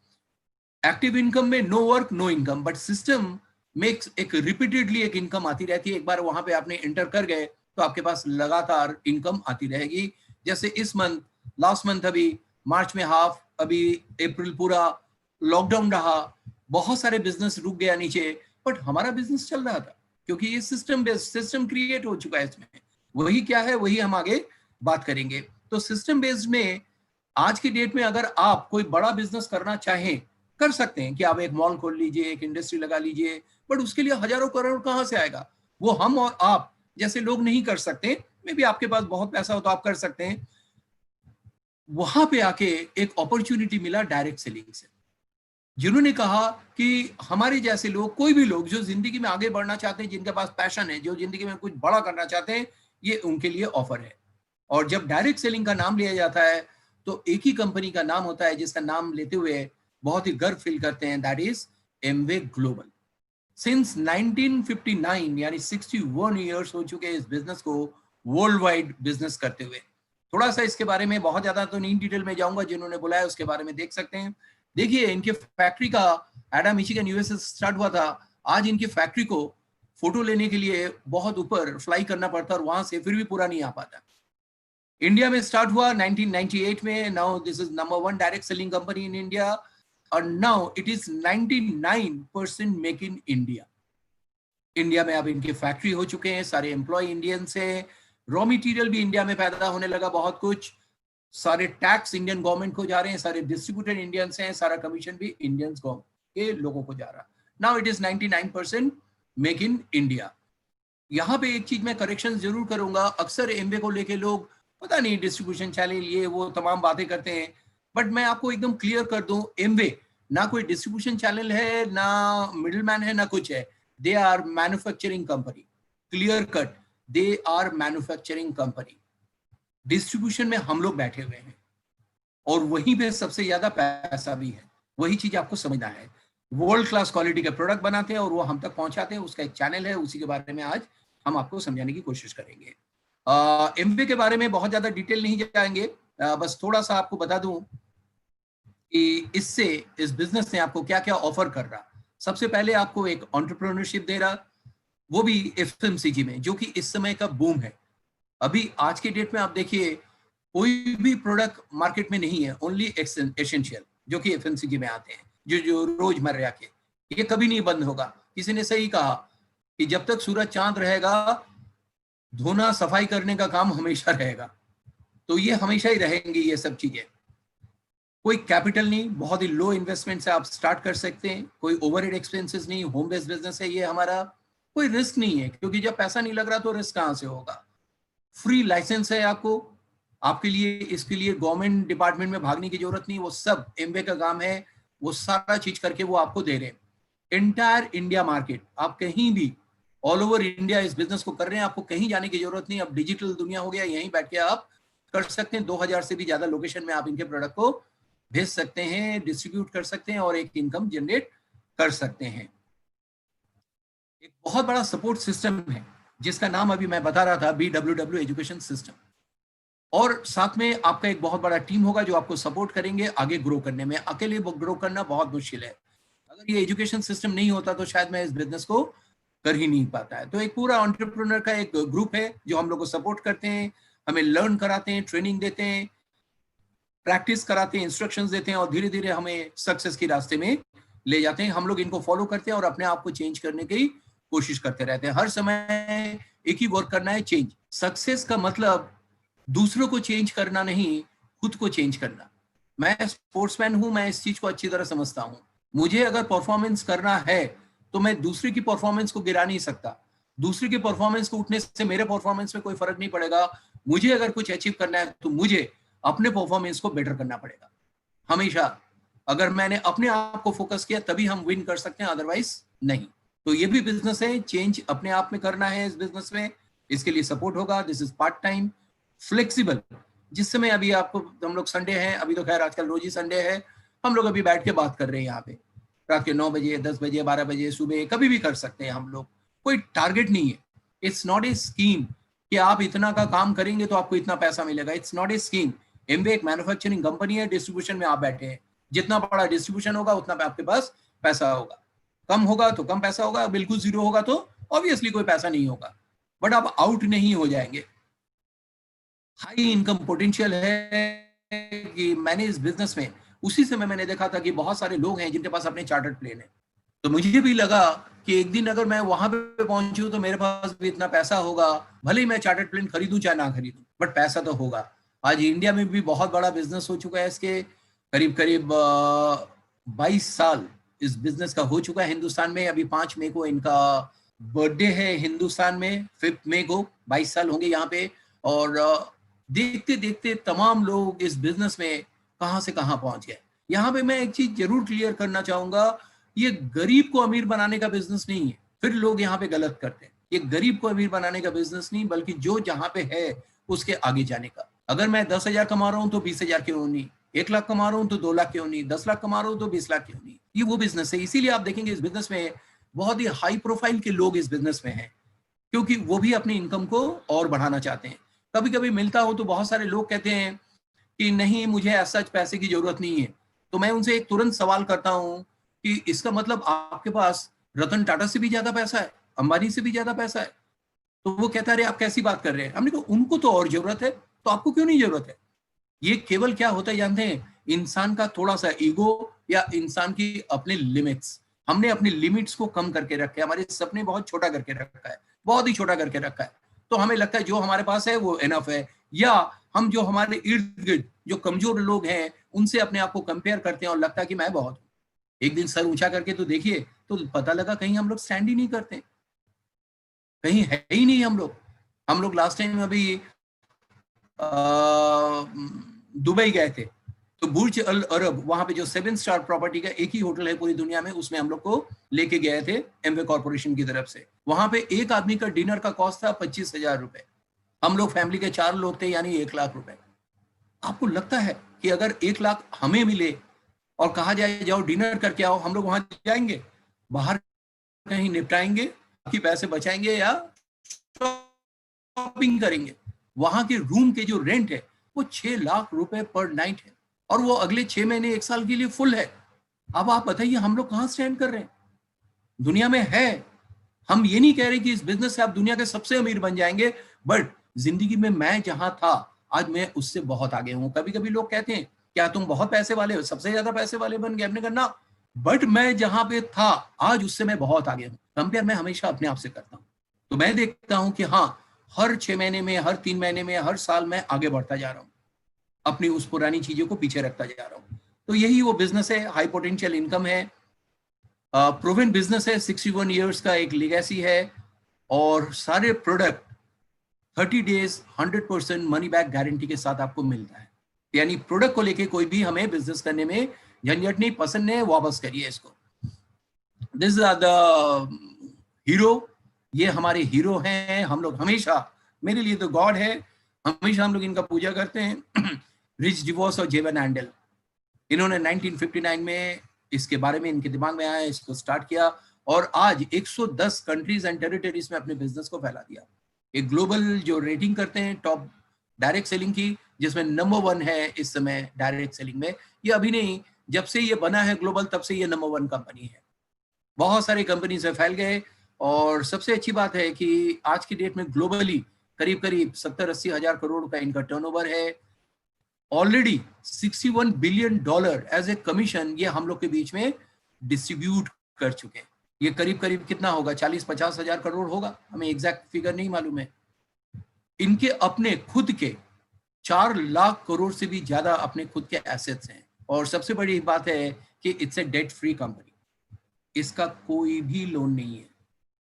एक्टिव इनकम में no work no income, but system में एक रिपीटेडली एक इनकम आती रहती है। एक बार वहां पे आपने एंटर कर गए तो आपके पास लगातार इनकम आती रहेगी। जैसे इस मंथ, लास्ट मंथ, अभी मार्च में हाफ, अभी अप्रैल पूरा लॉकडाउन रहा, बहुत सारे बिजनेस रुक गया नीचे, बट हमारा बिजनेस चल रहा था क्योंकि ये सिस्टम बेस्ड, सिस्टम क्रिएट हो चुका है इसमें। वही क्या है वही हम आगे बात करेंगे। तो सिस्टम बेस्ड में आज की डेट में अगर आप कोई बड़ा बिजनेस करना चाहें, कर सकते हैं कि आप एक मॉल खोल लीजिए, एक इंडस्ट्री लगा लीजिए, बट उसके लिए हजारों करोड़ कहां से आएगा? वो हम और आप जैसे लोग नहीं कर सकते। मे बी आपके पास बहुत पैसा हो तो आप कर सकते हैं। वहां पे आके एक अपॉर्चुनिटी मिला डायरेक्ट सेलिंग से। जिन्होंने कहा कि हमारे जैसे लोग, कोई भी लोग जो जिंदगी में आगे बढ़ना चाहते हैं, जिनके पास पैशन है, जो जिंदगी में कुछ बड़ा करना चाहते हैं, ये उनके लिए ऑफर है। और जब डायरेक्ट सेलिंग का नाम लिया जाता है तो एक ही कंपनी का नाम होता है जिसका नाम लेते हुए बहुत ही गर्व फील करते हैं, that is Amway global. Since 1959 यानी 61 ईयर्स हो चुके हैं इस बिजनेस को वर्ल्ड वाइड बिजनेस करते हुए। थोड़ा सा इसके बारे में, बहुत ज्यादा तो नहीं डिटेल में जाऊंगा, जिन्होंने बुलाया उसके बारे में देख सकते हैं। देखिए इनके फैक्ट्री का एडम मिशिगन यूएसए स्टार्ट हुआ था। आज इनकी फैक्ट्री को फोटो लेने के लिए बहुत ऊपर फ्लाई करना पड़ता और वहां से फिर भी पूरा नहीं आ पाता। इंडिया में स्टार्ट हुआ 1998 में। Now this is number 1 direct selling company in India, और now it is 99% make in India. India में अब इनके फैक्ट्री हो चुके हैं, सारे एम्प्लॉय इंडियन से, रॉ मटेरियल भी इंडिया में पैदा होने लगा बहुत कुछ, सारे टैक्स इंडियन गवर्नमेंट को जा रहे हैं, सारे डिस्ट्रीब्यूटर इंडियंस हैं, सारा कमीशन भी इंडियंस के लोगों को जा रहा। Now it is 99% make in India. यहाँ पे एक चीज मैं करेक्शन जरूर करूंगा, अक्सर एमवे को लेके लोग पता नहीं डिस्ट्रीब्यूशन चैनल ये वो तमाम बातें करते हैं, बट मैं आपको एकदम क्लियर कर दूं, एमवे ना कोई डिस्ट्रीब्यूशन चैनल है, ना मिडिल मैन है, ना कुछ है। They are manufacturing company, clear cut, they are manufacturing company. Distribution में हम लोग बैठे हुए हैं और वहीं पे सबसे ज्यादा पैसा भी है। वही चीज आपको समझना है। वर्ल्ड क्लास क्वालिटी के प्रोडक्ट बनाते हैं और वो हम तक पहुंचाते हैं, उसका एक चैनल है, उसी के बारे में आज हम आपको समझाने की कोशिश करेंगे। एमवे के बारे में बहुत ज्यादा डिटेल नहीं जाएंगे, बस थोड़ा सा आपको बता दूं कि इससे, इस बिजनेस ने आपको क्या क्या ऑफर कर रहा। सबसे पहले आपको एक एंटरप्रेन्योरशिप दे रहा, वो भी एफएमसीजी में, जो कि इस समय का बूम है। अभी आज के डेट में आप देखिए कोई भी प्रोडक्ट मार्केट में नहीं है, ओनली एसेंशियल, जो कि एफएमसीजी में आते हैं, जो रोजमर्रा के, ये कभी नहीं बंद होगा। किसी ने सही कहा कि जब तक सूरज चांद रहेगा धोना सफाई करने का काम हमेशा रहेगा, तो ये हमेशा ही रहेंगी ये सब चीजें। कोई कैपिटल नहीं, बहुत ही लो इन्वेस्टमेंट से आप स्टार्ट कर सकते हैं, कोई ओवरहेड एक्सपेंसेस नहीं, होम बेस्ड बिजनेस है ये हमारा, कोई रिस्क नहीं है, क्योंकि जब पैसा नहीं लग रहा तो रिस्क कहां से होगा। फ्री लाइसेंस है आपको, आपके लिए, इसके लिए गवर्नमेंट डिपार्टमेंट में भागने की जरूरत नहीं, वो सब एमवे का काम है, वो सारा चीज करके वो आपको दे रहे हैं। एंटायर इंडिया मार्केट, आप कहीं भी ऑल ओवर इंडिया इस बिजनेस को कर रहे हैं, आपको कहीं जाने की जरूरत नहीं। अब डिजिटल दुनिया हो गया, यहीं बैठ के आप कर सकते हैं। 2000 से भी ज्यादा लोकेशन में आप इनके प्रोडक्ट को भेज सकते हैं, डिस्ट्रीब्यूट कर सकते हैं और एक इनकम जनरेट कर सकते हैं। एक बहुत बड़ा सपोर्ट सिस्टम है जिसका नाम अभी मैं बता रहा था, BWW एजुकेशन सिस्टम, और साथ में आपका एक बहुत बड़ा टीम होगा जो आपको सपोर्ट करेंगे आगे ग्रो करने में। अकेले ग्रो करना बहुत मुश्किल है, अगर ये एजुकेशन सिस्टम नहीं होता तो शायद मैं इस बिजनेस को कर ही नहीं पाता है। तो एक पूरा एंटरप्रेन्योर का एक ग्रुप है जो हम लोग को सपोर्ट करते हैं, हमें लर्न कराते हैं, ट्रेनिंग देते हैं, प्रैक्टिस कराते हैं, इंस्ट्रक्शंस देते हैं और धीरे धीरे हमें सक्सेस के रास्ते में ले जाते हैं। हम लोग इनको फॉलो करते हैं और अपने आप को चेंज करने की कोशिश करते रहते हैं। हर समय एक ही वर्क करना है, चेंज। सक्सेस का मतलब दूसरों को चेंज करना नहीं, खुद को चेंज करना। मैं स्पोर्ट्समैन हूं, मैं इस चीज को अच्छी तरह समझता हूं। मुझे अगर परफॉर्मेंस करना है तो मैं दूसरे की परफॉर्मेंस को गिरा नहीं सकता। दूसरे की परफॉर्मेंस को उठने से मेरे परफॉर्मेंस में कोई फर्क नहीं पड़ेगा। मुझे अगर कुछ अचीव करना है तो मुझे अपने परफॉर्मेंस को बेटर करना पड़ेगा हमेशा। अगर मैंने अपने आप को फोकस किया तभी हम विन कर सकते हैं, अदरवाइज नहीं। तो ये भी बिजनेस है, चेंज अपने आप में करना है इस बिजनेस में, इसके लिए सपोर्ट होगा। This is part time, flexible. जिस समय अभी आपको, हम लोग संडे हैं, अभी तो खैर आजकल रोज ही संडे है, हम लोग अभी बैठ के बात कर रहे हैं यहाँ पे, रात के 9 बजे, 10 बजे, 12 बजे, सुबह कभी भी कर सकते हैं हम लोग। कोई टारगेट नहीं है, इट्स नॉट ए स्कीम कि आप इतना का काम करेंगे तो आपको इतना पैसा मिलेगा। It's not a scheme. Amway एक मैन्युफैक्चरिंग कंपनी है, डिस्ट्रीब्यूशन में आप बैठे हैं, जितना बड़ा डिस्ट्रीब्यूशन होगा उतना आपके पास पैसा होगा। कम होगा तो कम पैसा होगा, बिल्कुल जीरो होगा तो ऑब्वियसली कोई पैसा नहीं होगा, बट आप आउट नहीं हो जाएंगे। हाई इनकम पोटेंशियल है कि मैंने इस बिजनेस में, उसी समय मैंने देखा था कि बहुत सारे लोग हैं जिनके पास अपने चार्टर्ड प्लेन है। तो मुझे भी लगा कि एक दिन अगर मैं वहां पे पहुंचूं तो मेरे पास भी इतना पैसा होगा, भले ही मैं चार्टर्ड प्लेन खरीदूं चाहे ना खरीदूं, बट पैसा तो होगा। आज इंडिया में भी बहुत बड़ा बिजनेस हो चुका है, इसके करीब करीब 22 साल इस बिजनेस का हो चुका है हिंदुस्तान में। अभी 5 मई को इनका बर्थडे है हिंदुस्तान में, 5 मई को 22 साल होंगे यहाँ पे। और देखते देखते तमाम लोग इस बिजनेस में कहां से कहां पहुंच गए। यहाँ पे मैं एक चीज जरूर क्लियर करना चाहूंगा, ये गरीब को अमीर बनाने का बिजनेस नहीं है। फिर लोग यहाँ पे गलत करते हैं, ये गरीब को अमीर बनाने का बिजनेस नहीं, बल्कि जो जहाँ पे है उसके आगे जाने का। अगर मैं 10,000 कमा रहा हूँ तो 20,000 क्यों नहीं, 1 लाख कमा रहा हूँ तो 2 लाख क्यों नहीं, 10 लाख कमा रहा हूँ तो 20 लाख क्यों नहीं। ये वो बिजनेस है। इसीलिए आप देखेंगे इस बिजनेस में बहुत ही हाई प्रोफाइल के लोग इस बिजनेस में हैं, क्योंकि वो भी अपनी इनकम को और बढ़ाना चाहते हैं। कभी कभी मिलता हो तो बहुत सारे लोग कहते हैं कि नहीं, मुझे ऐसा पैसे की जरूरत नहीं है। तो मैं उनसे एक तुरंत सवाल करता हूं कि इसका मतलब आपके पास रतन टाटा से भी ज्यादा पैसा है, अंबानी से भी ज्यादा पैसा है? तो वो कहता है, अरे आप कैसी बात कर रहे हैं। हमने कहा उनको तो और जरूरत है, तो आपको क्यों नहीं जरूरत है? ये केवल क्या होता है जानते हैं, इंसान का थोड़ा सा ईगो या इंसान की अपने लिमिट्स। हमने अपनी लिमिट्स को कम करके रखे, हमारे सपने बहुत छोटा करके रखा है, बहुत ही छोटा करके रखा है। तो हमें लगता है जो हमारे पास है वो एनफ है, या हम जो हमारे इर्द गिर्द जो कमजोर लोग हैं उनसे अपने आप को कंपेयर करते हैं और लगता है कि मैं बहुत हूं। एक दिन सर ऊंचा करके तो देखिए, तो पता लगा कहीं हम लोग स्टैंड ही नहीं करते, कहीं है ही नहीं हम लोग। हम लोग लास्ट टाइम अभी दुबई गए थे, तो बुर्ज अल अरब, वहां पे जो 7 स्टार प्रॉपर्टी का एक ही होटल है पूरी दुनिया में, उसमें हम लोग को लेके गए थे एमवे कॉर्पोरेशन की तरफ से। वहां पे एक आदमी का डिनर का कॉस्ट था 25,000 रुपए। हम लोग फैमिली के 4 लोग थे, यानी 1 लाख रुपए। आपको लगता है कि अगर 1 लाख हमें मिले और कहा जाए जाओ डिनर करके आओ, हम लोग वहां जाएंगे? बाहर कहीं निपटाएंगे, बाकी पैसे बचाएंगे या शॉपिंग करेंगे? वहां के रूम के जो रेंट है वो 6 लाख रुपए पर नाइट है, और वो अगले 6 महीने 1 साल के लिए फुल है। अब आप बताइए हम लोग कहां स्टैंड कर रहे हैं दुनिया में? है, हम ये नहीं कह रहे कि इस बिजनेस से आप दुनिया के सबसे अमीर बन जाएंगे, बट जिंदगी में मैं जहां था आज मैं उससे बहुत आगे हूं। कभी कभी लोग कहते हैं क्या तुम बहुत पैसे वाले हो, सबसे ज्यादा पैसे वाले बन गए? हमने कहा ना, बट मैं जहां पे था आज उससे मैं बहुत आगे हूं। कंपेयर मैं हमेशा अपने आप से करता हूं। तो मैं देखता हूं कि हाँ, हर 6 महीने में, हर 3 महीने में, हर साल मैं आगे बढ़ता जा रहा हूँ, अपनी उस पुरानी चीजों को पीछे रखता जा रहा हूँ। तो यही वो बिजनेस है, हाई पोटेंशियल इनकम है, प्रूवन बिजनेस है, 61 ईयर्स का एक लेगेसी है, और सारे product 30 days 100% money back guarantee के साथ आपको मिलता है। यानी प्रोडक्ट को लेके कोई भी हमें बिजनेस करने में झंझट नहीं, पसंद नहीं, वापस करिए इसको। दिस आर द हीरो, ये हमारे हीरो हैं। हम लोग हमेशा, मेरे लिए तो गॉड है, हमेशा हम लोग इनका पूजा करते हैं। रिच डिवोर्स और जेवन हैंडल, इन्होंने 1959 में इसके बारे में इनके दिमाग में आया, इसको स्टार्ट किया, और आज 110 कंट्रीज एंड टेरिटरीज में अपने बिजनेस को फैला दिया। एक ग्लोबल जो रेटिंग करते हैं टॉप डायरेक्ट सेलिंग की, जिसमें नंबर 1 है इस समय डायरेक्ट सेलिंग में। ये अभी नहीं, जब से ये बना है ग्लोबल, तब से ये नंबर 1 कंपनी है। बहुत सारी कंपनी से फैल गए, और सबसे अच्छी बात है कि आज की डेट में ग्लोबली करीब करीब 70-80 हजार करोड़ का इनका टर्नओवर है। Already $61 billion as a commission ये हम लोग के बीच में डिस्ट्रीब्यूट कर चुके हैं। ये करीब करीब कितना होगा, 40-50 हजार करोड़ होगा, हमें एग्जैक्ट फिगर नहीं मालूम है। इनके अपने खुद के 4 लाख करोड़ से भी ज्यादा अपने खुद के एसेट्स हैं, और सबसे बड़ी बात है कि it's a debt free company, इसका कोई भी लोन नहीं है,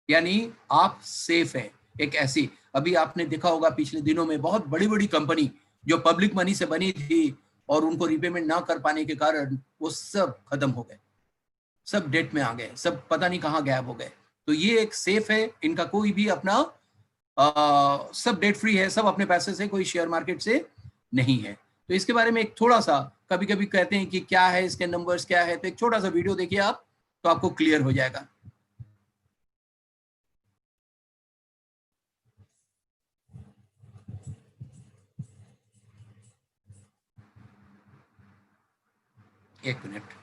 यानी आप सेफ हैं। एक ऐसी, अभी आपने देखा होगा पिछले दिनों में बहुत बड़ी बड़ी कंपनी जो पब्लिक मनी से बनी थी, और उनको रिपेमेंट ना कर पाने के कारण वो सब खत्म हो गए, सब डेट में आ गए, सब पता नहीं कहाँ गायब हो गए। तो ये एक सेफ है, इनका कोई भी अपना सब डेट फ्री है, सब अपने पैसे से, कोई शेयर मार्केट से नहीं है। तो इसके बारे में एक थोड़ा सा, कभी कभी कहते हैं कि क्या है इसके नंबर्स क्या है, तो एक छोटा सा वीडियो देखिए आप, तो आपको क्लियर हो जाएगा। एक मिनट।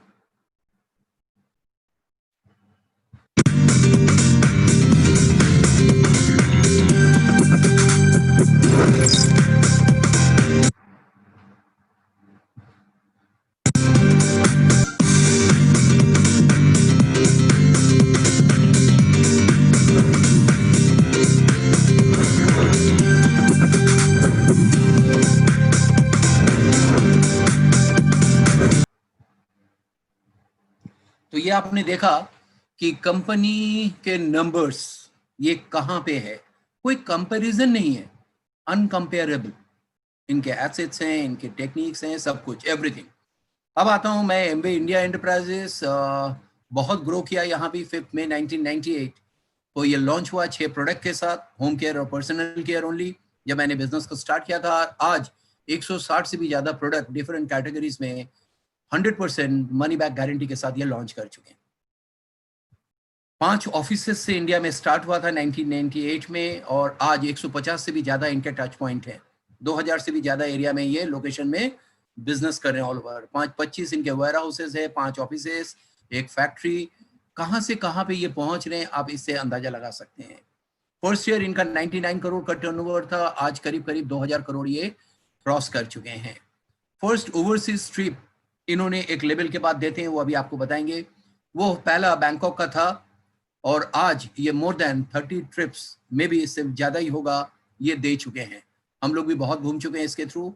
तो ये आपने देखा कि कंपनी के नंबर्स ये कहां पे है, कोई कंपैरिजन नहीं है, अनकंपेरेबल। इनके एसेट्स हैं, इनके टेक्निक्स हैं, सब कुछ, एवरीथिंग। अब आता हूं मैं एमवे इंडिया एंटरप्राइजेस, बहुत ग्रो किया यहाँ भी। 5 मई 1998 को ये लॉन्च हुआ 6 प्रोडक्ट के साथ, होम केयर और पर्सनल केयर ओनली, जब मैंने बिजनेस को स्टार्ट किया था। आज 160 से भी ज्यादा प्रोडक्ट डिफरेंट कैटेगरीज में 100% मनी बैक गारंटी के साथ ये लॉन्च कर चुके हैं। 5 ऑफिसेस से इंडिया में स्टार्ट हुआ था 1998 में, और आज 150 से भी ज्यादा इनके टच पॉइंट है। 2000 से भी ज्यादा एरिया में ये लोकेशन में बिजनेस कर रहे हैं ऑल ओवर। 25 इनके वेयर हाउसेज है, 5 ऑफिसेस, एक फैक्ट्री। कहां से कहां पे ये पहुंच रहे हैं आप इससे अंदाजा लगा सकते हैं। फर्स्ट ईयर इनका 99 करोड़ का टर्नओवर था, आज करीब करीब 2000 करोड़ ये क्रॉस कर चुके हैं। फर्स्ट ओवरसीज ट्रिप इन्होंने एक लेवल के बाद देते हैं, वो अभी आपको बताएंगे। वो पहला बैंकॉक का था, और आज ये मोर देन 30 ट्रिप्स में भी, इससे ज़्यादा ही होगा, ये दे चुके हैं। हम लोग भी बहुत घूम चुके हैं इसके थ्रू।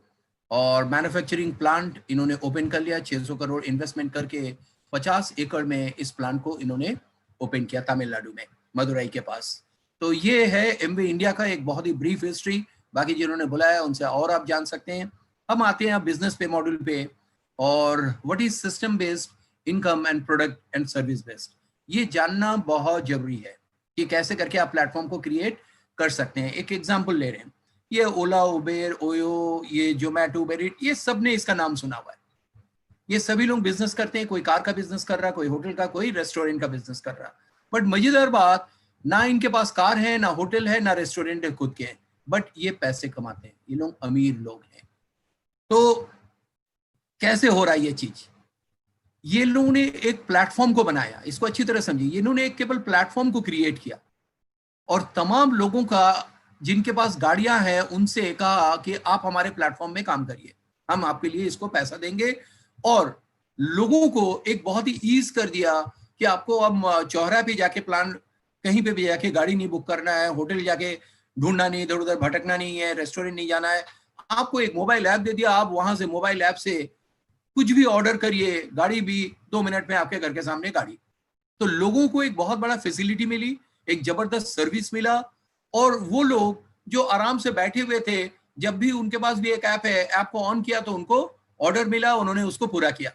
और मैन्युफैक्चरिंग प्लांट इन्होंने ओपन कर लिया, 600 करोड़ इन्वेस्टमेंट करके 50 एकड़ में इस प्लांट को इन्होंने ओपन किया तमिलनाडु में, मदुरई के पास। तो ये है एमवे इंडिया का एक बहुत ही ब्रीफ हिस्ट्री। बाकी जिन्होंने बुलाया उनसे और आप जान सकते हैं। हम आते हैं अब बिजनेस पे मॉड्यूल पे, और what is system based income and product and service based. ये जानना बहुत जरूरी है कि कैसे करके आप प्लेटफॉर्म को क्रिएट कर सकते हैं। एक एग्जांपल ले रहे हैं, ये ओला, उबेर, ओयो, ये जोमेटो, उबेर, ये सब ने इसका नाम सुना हुआ है। ये सभी लोग बिजनेस करते हैं, कोई कार का बिजनेस कर रहा, कोई होटल का, कोई रेस्टोरेंट का बिजनेस कर रहा। बट मजेदार बात, ना इनके पास कार है, ना होटल है, ना रेस्टोरेंट है खुद के, बट ये पैसे कमाते हैं, ये लोग अमीर लोग हैं। तो कैसे हो रहा है ये चीज? ये लोगों ने एक प्लेटफॉर्म को बनाया, इसको अच्छी तरह समझिए। ये लोगों ने एक केवल प्लेटफॉर्म को क्रिएट किया, और तमाम लोगों का जिनके पास गाड़ियां हैं उनसे कहा कि आप हमारे प्लेटफॉर्म में काम करिए, हम आपके लिए इसको पैसा देंगे। और लोगों को एक बहुत ही ईज कर दिया कि आपको अब चौराहे पे जाके प्लान, कहीं पे भी जाके गाड़ी नहीं बुक करना है, होटल जाके ढूंढना नहीं, इधर उधर भटकना नहीं है, रेस्टोरेंट नहीं जाना है। आपको एक मोबाइल ऐप दे दिया, आप वहां से मोबाइल ऐप से कुछ भी ऑर्डर करिए, गाड़ी भी 2 मिनट में आपके घर के सामने गाड़ी। तो लोगों को एक बहुत बड़ा फैसिलिटी मिली, एक जबरदस्त सर्विस मिला। और वो लोग जो आराम से बैठे हुए थे, जब भी उनके पास भी एक ऐप है, ऐप को ऑन किया तो उनको ऑर्डर मिला, उन्होंने उसको पूरा किया।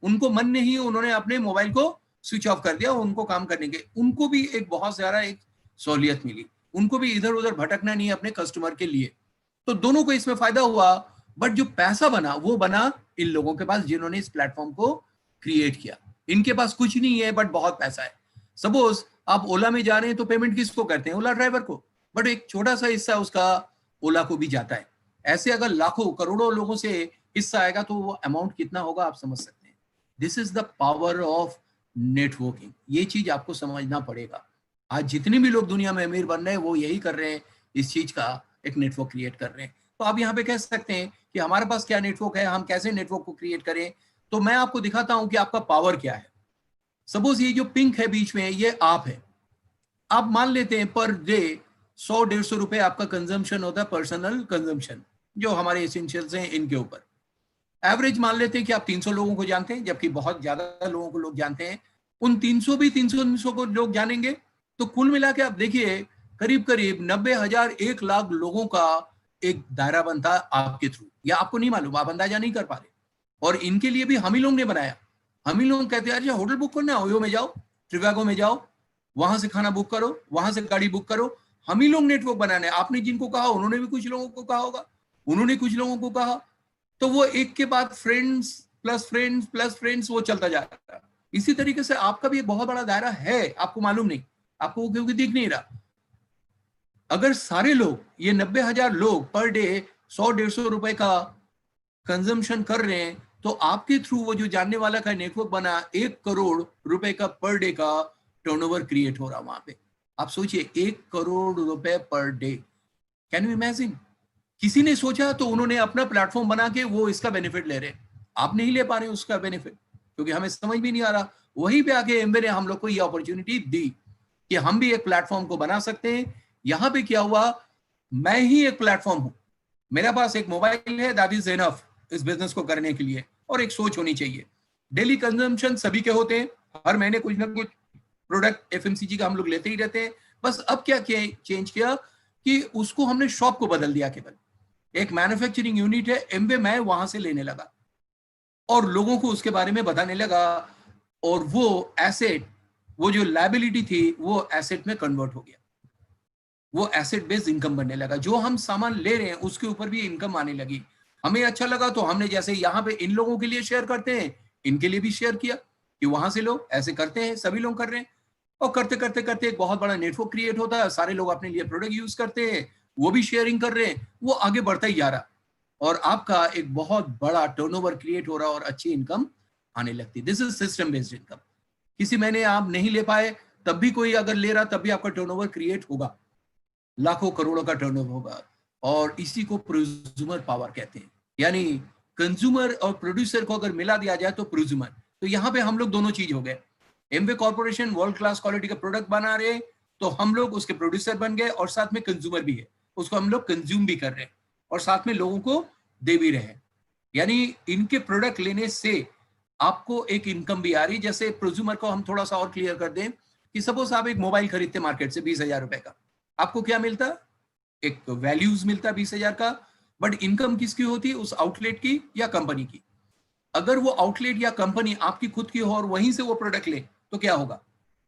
उनको मन नहीं, उन्होंने अपने मोबाइल को स्विच ऑफ कर दिया, उनको काम करने के, उनको भी एक बहुत सारा एक सहूलियत मिली, उनको भी इधर उधर भटकना नहीं अपने कस्टमर के लिए। तो दोनों को इसमें फायदा हुआ। बट जो पैसा बना वो बना इन लोगों के पास जिन्होंने इस प्लेटफॉर्म को क्रिएट किया। इनके पास कुछ नहीं है बट बहुत पैसा है। सपोज आप ओला में जा रहे हैं तो पेमेंट किसको करते हैं? ओला ड्राइवर को, बट एक छोटा सा हिस्सा उसका ओला को भी जाता है। ऐसे अगर लाखों करोड़ों लोगों से हिस्सा आएगा तो वो अमाउंट कितना होगा आप समझ सकते हैं। This is the power of networking. ये चीज आपको समझना पड़ेगा। आज जितने भी लोग दुनिया में अमीर बन रहे हैं वो यही कर रहे हैं, इस चीज का एक नेटवर्क क्रिएट कर रहे हैं। तो आप यहाँ पे कह सकते हैं कि हमारे पास क्या नेटवर्क है, हम कैसे नेटवर्क को क्रिएट करें। तो मैं आपको दिखाता हूं कि आपका पावर क्या है। सपोज ये जो पिंक है बीच में, ये आप है। आप मान लेते हैं पर डे 100-150 रुपए आपका कंजम्पशन होता है, पर्सनल कंजम्पशन, जो हमारे एसेंशियल्स हैं इनके ऊपर। एवरेज मान लेते हैं कि आप 300 लोगों को जानते हैं, जबकि बहुत ज्यादा लोगों को लोग जानते हैं। उन 300 भी 300 को लोग जानेंगे, तो कुल मिला के आप देखिए करीब करीब 90,000 1 लाख लोगों का एक दायरा बनता है आपके थ्रू। या आपको नहीं मालूम, आप अंदाजा नहीं कर पा रहे। और इनके लिए भी हम ही लोग ने बनाया। हम ही लोग कहते हैं अच्छा होटल बुक करना, ओयो में जाओ, ट्रिवागो में जाओ, वहां से खाना बुक करो, वहां से गाड़ी बुक करो। हम ही लोग नेटवर्क बनाने। आपने जिनको कहा उन्होंने भी कुछ लोगों को कहा होगा, उन्होंने कुछ लोगों को कहा, तो वो एक के बाद friends plus friends plus friends वो चलता जा रहा है। इसी तरीके से आपका भी एक बहुत बड़ा दायरा है, आपको मालूम नहीं, आपको क्योंकि दिख नहीं रहा। अगर सारे लोग, ये 90,000 लोग पर डे 100-150 रुपए का कंजम्पशन कर रहे हैं, तो आपके थ्रू वो जो जानने वाला का नेटवर्क बना, 1 करोड़ रुपए का पर डे का टर्नओवर क्रिएट हो रहा वहां पे। आप सोचिए 1 करोड़ रुपए per day, can you imagine? किसी ने सोचा तो उन्होंने अपना प्लेटफॉर्म बना के वो इसका बेनिफिट ले रहे हैं। आप नहीं ले पा रहे उसका बेनिफिट क्योंकि हमें समझ भी नहीं आ रहा। वहीं पे आके एमवे ने हम लोग को ये अपॉर्चुनिटी दी कि हम भी एक प्लेटफॉर्म को बना सकते हैं। यहां पे क्या हुआ, मैं ही एक प्लेटफॉर्म हूं, मेरे पास एक मोबाइल है, दैट इज एनफ इस बिजनेस को करने के लिए, और एक सोच होनी चाहिए। डेली कंजम्पशन सभी के होते हैं, हर महीने कुछ ना कुछ प्रोडक्ट एफएमसीजी का हम लोग लेते ही रहते हैं। बस अब क्या चेंज किया कि उसको हमने शॉप को बदल दिया। केवल एक मैन्युफैक्चरिंग यूनिट है एमवे, मैं वहां से लेने लगा और लोगों को उसके बारे में बताने लगा, और वो एसेट, वो जो लायबिलिटी थी वो एसेट में कन्वर्ट हो गया। वो एसेट बेस्ड इनकम बनने लगा। जो हम सामान ले रहे हैं उसके ऊपर भी इनकम आने लगी। हमें अच्छा लगा तो हमने, जैसे यहाँ पे इन लोगों के लिए शेयर करते हैं, इनके लिए भी शेयर किया कि वहां से लोग ऐसे करते हैं, सभी लोग कर रहे हैं। और करते करते करते एक बहुत बड़ा नेटवर्क क्रिएट होता है, सारे लोग अपने लिए प्रोडक्ट यूज करते हैं, वो भी शेयरिंग कर रहे हैं, वो आगे बढ़ता ही जा रहा, और आपका एक बहुत बड़ा टर्नओवर क्रिएट हो रहा और अच्छी इनकम आने लगती। This is system based income. किसी महीने आप नहीं ले पाए तब भी कोई अगर ले रहा, तब भी आपका टर्नओवर क्रिएट होगा, लाखों करोड़ों का टर्नओवर होगा। और इसी को प्रोज्यूमर पावर कहते हैं। यानी कंज्यूमर और प्रोड्यूसर को अगर मिला दिया जाए तो प्रोज्यूमर। तो यहाँ पे हम लोग दोनों चीज हो गए। Amway corporation world class quality का प्रोडक्ट बना रहे, तो हम लोग उसके प्रोड्यूसर बन गए, और साथ में कंज्यूमर भी है, उसको हम लोग कंज्यूम भी कर रहे हैं और साथ में लोगों को दे भी रहे हैं। यानी इनके प्रोडक्ट लेने से आपको एक इनकम भी आ रही। जैसे प्रोज्यूमर को हम थोड़ा सा और क्लियर कर दें कि सपोज आप एक मोबाइल खरीदते मार्केट से 20,000 रुपए का, आपको क्या मिलता? एक वैल्यूज मिलता 20,000 का, बट इनकम किसकी होती? उस आउटलेट की या कंपनी की। अगर वो आउटलेट या कंपनी आपकी खुद की हो और वहीं से वो प्रोडक्ट ले, तो क्या होगा?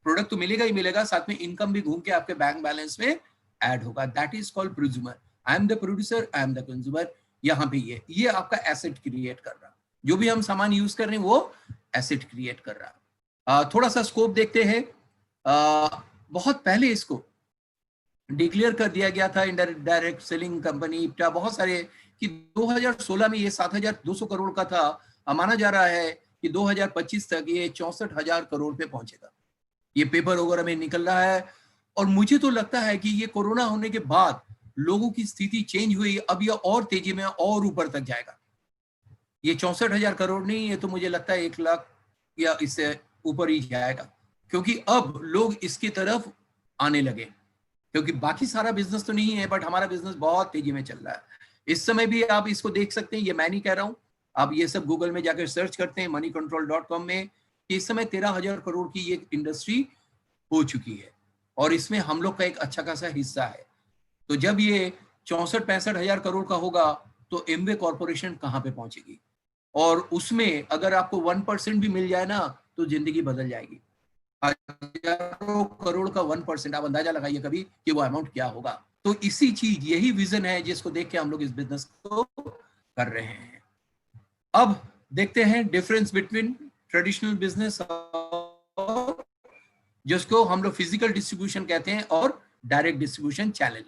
प्रोडक्ट तो मिलेगा ही मिलेगा, साथ में इनकम भी घूम के आपके बैंक बैलेंस में ऐड होगा। That is called prosumer. I am the producer, I am the consumer. यहाँ पे ये आपका एसेट क्रिएट कर रहा, जो भी हम सामान यूज कर रहे हैं वो एसेट क्रिएट कर रहा। थोड़ा सा स्कोप देखते हैं। बहुत पहले इसको डिक्लेयर कर दिया गया था डायरेक्ट सेलिंग कंपनी इप्टा, बहुत सारे, कि 2016 में ये 7,200 करोड़ का था। माना जा रहा है कि 2025 तक ये 64,000 करोड़ पे पहुंचेगा। ये पेपर वगैरह में निकल रहा है। और मुझे तो लगता है कि ये कोरोना होने के बाद लोगों की स्थिति चेंज हुई, अब ये और तेजी में और ऊपर तक जाएगा। ये 64,000 करोड़ नहीं, ये तो मुझे लगता है 1 लाख या इससे ऊपर ही जाएगा, क्योंकि अब लोग इसकी तरफ आने लगे। क्योंकि बाकी सारा बिजनेस तो नहीं है, बट हमारा बिजनेस बहुत तेजी में चल रहा है। इस समय भी आप इसको देख सकते हैं, ये मैं नहीं कह रहा हूं, आप ये सब गूगल में जाकर सर्च करते हैं moneycontrol.com में, कि इस समय 13,000 करोड़ की ये इंडस्ट्री हो चुकी है, और इसमें हम लोग का एक अच्छा खासा हिस्सा है। तो जब ये 64-65,000 करोड़ का होगा, तो एमवे कॉर्पोरेशन कहाँ पे पहुंचेगी? और उसमें अगर आपको 1% भी मिल जाए ना, तो जिंदगी बदल जाएगी। हजारों करोड़ का 1%, आप अंदाजा लगाइए कभी कि वो अमाउंट क्या होगा। तो इसी चीज, यही विजन है जिसको देख के हम लोग इस बिजनेस को कर रहे हैं। अब देखते हैं डिफरेंस बिटवीन ट्रेडिशनल बिजनेस और जिसको हम लोग फिजिकल डिस्ट्रीब्यूशन कहते हैं, और डायरेक्ट डिस्ट्रीब्यूशन चैनल।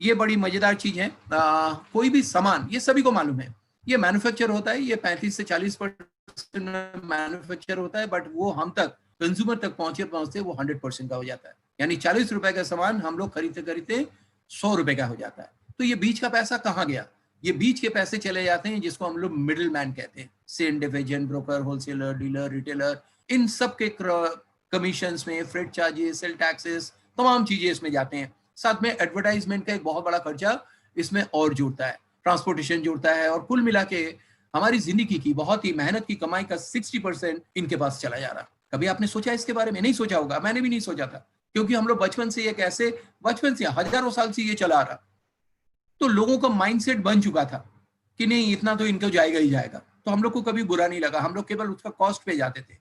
ये बड़ी मजेदार चीज है। कोई भी सामान, ये सभी को मालूम है, ये मैन्युफैक्चर होता है, ये 35 से 40% मैन्युफैक्चर होता है, बट वो हम तक, कंज्यूमर तक पहुंचते वो 100% का हो जाता है। यानी 40 रुपए का सामान हम लोग खरीदते खरीदते 100 रुपए का हो जाता है। तो ये बीच का पैसा कहाँ गया? ये बीच के पैसे चले जाते हैं जिसको हम लोग मिडिल मैन कहते हैं। सेंड agent, broker, wholesaler, dealer, retailer, इन सब के कमीशन में फ्रेट चार्जेस, सेल टैक्सेस, तमाम चीजें इसमें जाते हैं। साथ में एडवर्टाइजमेंट का एक बहुत बड़ा खर्चा इसमें और जुड़ता है, ट्रांसपोर्टेशन जुड़ता है, और कुल मिला के हमारी जिंदगी की बहुत ही मेहनत की कमाई का 60% इनके पास चला जा रहा। कभी आपने सोचा इसके बारे में? नहीं सोचा होगा, मैंने भी नहीं सोचा था, क्योंकि हम लोग बचपन से एक ऐसे, बचपन से हजारों साल से ये चला आ रहा, तो लोगों का माइंडसेट बन चुका था कि नहीं इतना तो इनको जाएगा ही जाएगा। तो हम लोग को कभी बुरा नहीं लगा, हम लोग केवल उसका कॉस्ट पे जाते थे।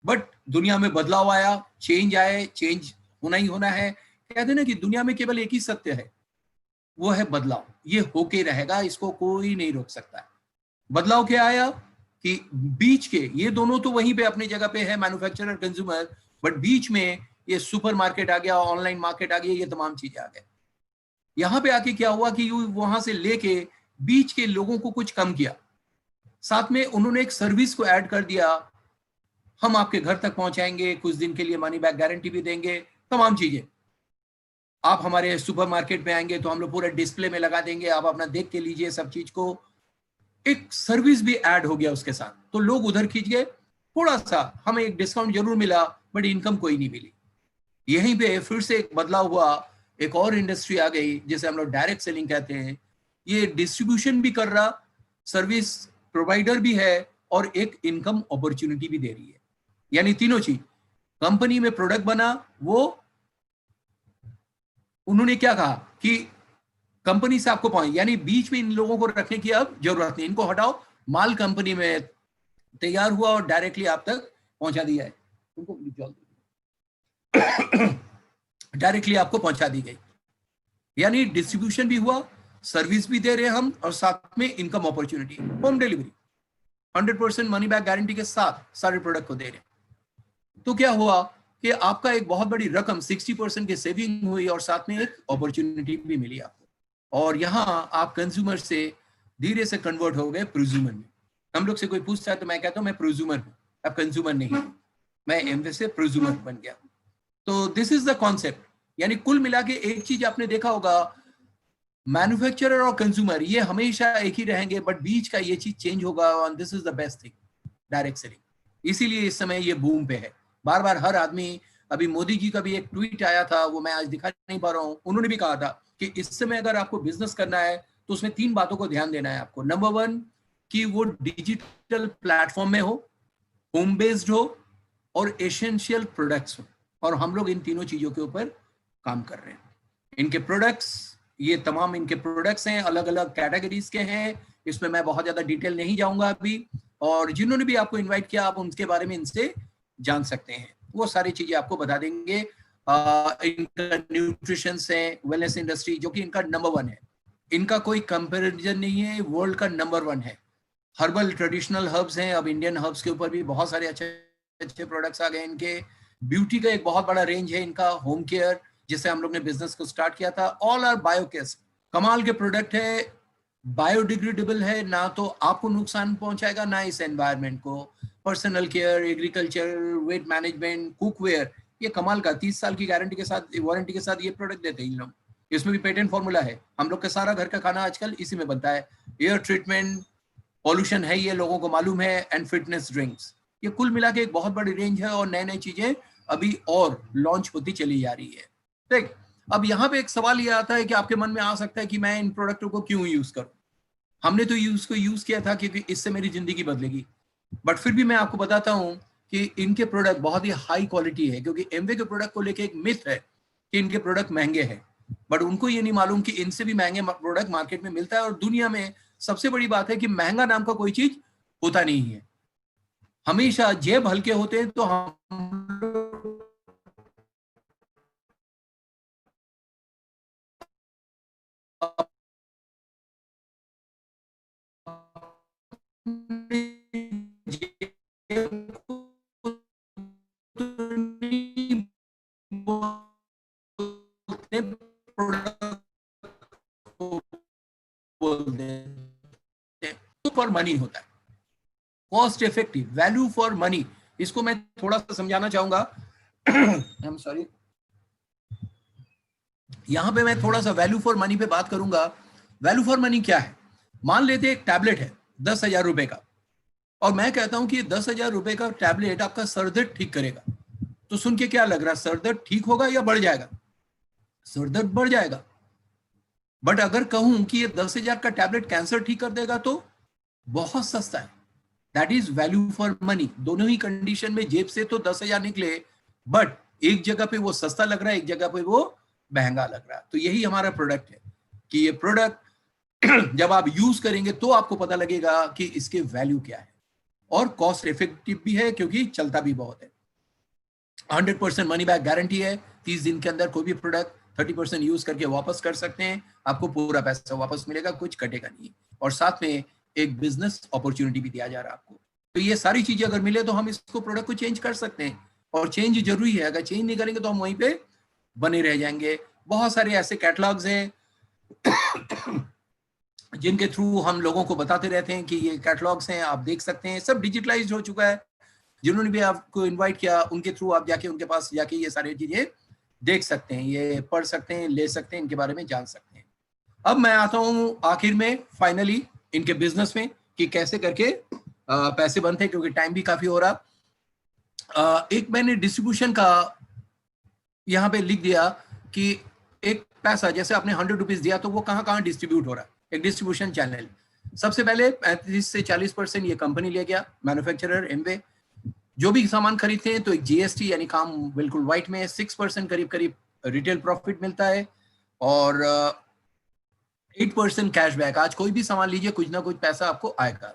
बट दुनिया में बदलाव आया, चेंज आए, चेंज होना ही होना है। कहते हैं ना कि दुनिया में केवल एक ही सत्य है, वो है बदलाव। ये होके रहेगा, इसको कोई नहीं रोक सकता। बदलाव क्या आया कि बीच के ये दोनों तो वहीं पे अपनी जगह पे है, मैन्युफैक्चरर कंज्यूमर, बट बीच में ये सुपर मार्केट आ गया, ऑनलाइन मार्केट आ गया, ये तमाम चीजें आ गए। यहां पे आके क्या हुआ कि वहां से लेके बीच के लोगों को कुछ कम किया, साथ में उन्होंने एक सर्विस को ऐड कर दिया, हम आपके घर तक पहुंचाएंगे, कुछ दिन के लिए मनी बैक गारंटी भी देंगे, तमाम चीजें। आप हमारे सुपरमार्केट में आएंगे तो हम लोग पूरा डिस्प्ले में लगा देंगे, आप अपना देख के लीजिए सब चीज को। एक सर्विस भी ऐड हो गया उसके साथ, तो लोग उधर खींच गए। थोड़ा सा हमें एक डिस्काउंट जरूर मिला, बट इनकम कोई नहीं मिली। यहीं पे फिर से एक बदलाव हुआ, एक और इंडस्ट्री आ गई जिसे हम लोग डायरेक्ट सेलिंग कहते हैं। ये डिस्ट्रीब्यूशन भी कर रहा, सर्विस प्रोवाइडर भी है, और एक इनकम अपॉर्चुनिटी भी दे रही है। यानी तीनों चीज, कंपनी में प्रोडक्ट बना, वो उन्होंने क्या कहा कि कंपनी से आपको पहुंच, यानी बीच में इन लोगों को रखने की अब जरूरत नहीं, इनको हटाओ, माल कंपनी में तैयार हुआ और डायरेक्टली आप तक पहुंचा दिया है, उनको डायरेक्टली आपको पहुंचा दी गई। यानी डिस्ट्रीब्यूशन भी हुआ, सर्विस भी दे रहे हम, और साथ में income opportunity, home delivery 100% money back guarantee के साथ सारे प्रोडक्ट को दे रहे। तो क्या हुआ कि आपका एक बहुत बड़ी रकम 60% की सेविंग हुई, और साथ में एक अपॉर्चुनिटी भी मिली आपको। और यहाँ आप कंज्यूमर से धीरे से कन्वर्ट हो गए प्रोज्यूमर में। हम लोग से कोई पूछता है तो मैं कहता हूँ मैं प्रोज्यूमर हूँ, अब कंज्यूमर नहीं हूँ, मैं एमवे से प्रोज्यूमर बन गया। तो दिस इज द कॉन्सेप्ट। यानी कुल मिला के एक चीज आपने देखा होगा, मैन्युफैक्चरर और कंज्यूमर ये हमेशा एक ही रहेंगे, बट बीच का ये चीज चेंज होगा, और this is the best thing, direct selling. इसीलिए इस समय ये बूम पे है। बार बार हर आदमी, अभी मोदी जी का भी एक ट्वीट आया था, वो मैं आज दिखा नहीं पा रहा हूँ, उन्होंने भी कहा था कि इस समय अगर आपको बिजनेस करना है तो उसमें 3 बातों को ध्यान देना है आपको। नंबर 1 कि वो डिजिटल प्लेटफॉर्म में हो, होम बेस्ड हो, और एसेंशियल प्रोडक्ट्स हो। और हम लोग इन तीनों चीजों के ऊपर काम कर रहे हैं। इनके प्रोडक्ट्स, ये तमाम इनके प्रोडक्ट्स हैं, अलग अलग कैटेगरीज के हैं, इसमें मैं बहुत ज्यादा डिटेल नहीं जाऊंगा अभी। और जिन्होंने भी आपको इनवाइट किया, आप उनके बारे में इनसे जान सकते हैं, वो सारी चीजें आपको बता देंगे। इनका न्यूट्रिशन है, वेलनेस इंडस्ट्री जो कि इनका नंबर 1 है, इनका कोई कंपैरिजन नहीं है, वर्ल्ड का नंबर 1 है। हर्बल ट्रेडिशनल हर्ब्स हैं, अब इंडियन हर्ब्स के ऊपर भी बहुत सारे अच्छे अच्छे प्रोडक्ट्स आ गए इनके। ब्यूटी का एक बहुत बड़ा रेंज है इनका, होम केयर जिससे हम लोग ने बिजनेस को स्टार्ट किया था, ऑल आर बायोकेस, कमाल के प्रोडक्ट है, बायोडिग्रेडेबल है, ना तो आपको नुकसान पहुंचाएगा ना इस एनवायरनमेंट को। Personal care, agriculture, weight management, cookware, ये कमाल का 30 साल की गारंटी के साथ, वारंटी के साथ ये प्रोडक्ट देते हैं इन लोग। इसमें भी पेटेंट फॉर्मूला है, हम लोग का सारा घर का खाना आजकल इसी में बनता है। एयर ट्रीटमेंट, पॉल्यूशन है, ये लोगों को मालूम है, एंड फिटनेस ड्रिंक्स, ये कुल मिला के एक बहुत बड़ी रेंज है, और नई नई चीजें अभी और लॉन्च होती चली जा रही है। ठीक, अब यहाँ पे एक सवाल ये आता है कि आपके मन में आ सकता है कि मैं इन प्रोडक्टों को क्यों यूज करूं। हमने तो इसको यूज किया था क्योंकि इससे मेरी जिंदगी बदलेगी, बट फिर भी मैं आपको बताता हूं कि इनके प्रोडक्ट बहुत ही हाई क्वालिटी है। क्योंकि एमवे के प्रोडक्ट को लेके एक मिथ है कि इनके प्रोडक्ट महंगे हैं, बट उनको ये नहीं मालूम कि इनसे भी महंगे प्रोडक्ट मार्केट में मिलता है। और दुनिया में सबसे बड़ी बात है कि महंगा नाम का कोई चीज होता नहीं है, हमेशा जेब हल्के होते हैं। तो हम फॉर मनी होता है, cost effective, value for money, इसको मैं थोड़ा सा समझाना चाहूंगा। आई एम सॉरी, यहां पे मैं थोड़ा सा वैल्यू फॉर मनी पे बात करूंगा। वैल्यू फॉर मनी क्या है? मान लेते एक टैबलेट है 10,000 रुपए का, और मैं कहता हूं कि 10,000 रुपए का टैबलेट आपका सरदर्द ठीक करेगा। तो सुन के क्या लग रहा है, सरदर्द ठीक होगा या बढ़ जाएगा? सरदर्द बढ़ जाएगा। बट अगर कहूं कि ये 10,000 का टैबलेट कैंसर ठीक कर देगा, तो बहुत सस्ता है। That is value for money. दोनों ही कंडीशन में जेब से तो 10,000 निकले, बट एक जगह पे वो सस्ता लग रहा है, एक जगह पे वो महंगा लग रहा है। तो यही हमारा प्रोडक्ट है कि ये प्रोडक्ट जब आप यूज करेंगे तो आपको पता लगेगा कि इसके वैल्यू क्या है, और कॉस्ट इफेक्टिव भी है क्योंकि चलता भी बहुत है। 100% मनी बैक गारंटी है। 30 दिन के अंदर कोई भी प्रोडक्ट 30% यूज करके वापस कर सकते हैं, आपको पूरा पैसा वापस मिलेगा, कुछ कटेगा नहीं। और साथ में एक बिजनेस अपॉर्चुनिटी भी दिया जा रहा है आपको। तो ये सारी चीजें अगर मिले तो हम इसको प्रोडक्ट को चेंज कर सकते हैं, और चेंज जरूरी है। अगर चेंज नहीं करेंगे तो हम वहीं पे बने रह जाएंगे। बहुत सारे ऐसे कैटलॉग्स हैं जिनके थ्रू हम लोगों को बताते रहते हैं कि ये कैटलॉग्स हैं, आप देख सकते हैं। सब डिजिटलाइज हो चुका है। जिन्होंने भी आपको इनवाइट किया उनके थ्रू आप जाके उनके पास जाके ये सारी चीजें देख सकते हैं, ये पढ़ सकते हैं, ले सकते हैं, इनके बारे में जान सकते हैं। अब मैं आता हूँ आखिर में फाइनली इनके बिजनेस में कि कैसे करके पैसे बनते हैं, क्योंकि टाइम भी काफी हो रहा। एक मैंने डिस्ट्रीब्यूशन का यहाँ पे लिख दिया कि एक पैसा जैसे आपने 100 रुपीज दिया तो वो कहाँ कहाँ डिस्ट्रीब्यूट हो रहा है, एक डिस्ट्रीब्यूशन चैनल। सबसे पहले 35 से 40% ये कंपनी ले गया, मैन्युफैक्चरर एमवे। जो भी सामान खरीदते हैं तो एक जीएसटी यानी काम बिल्कुल वाइट में है। 6% करीब करीब रिटेल प्रॉफिट मिलता है, और 8% कैशबैक। आज कोई भी सामान लीजिए कुछ ना कुछ पैसा आपको आएगा।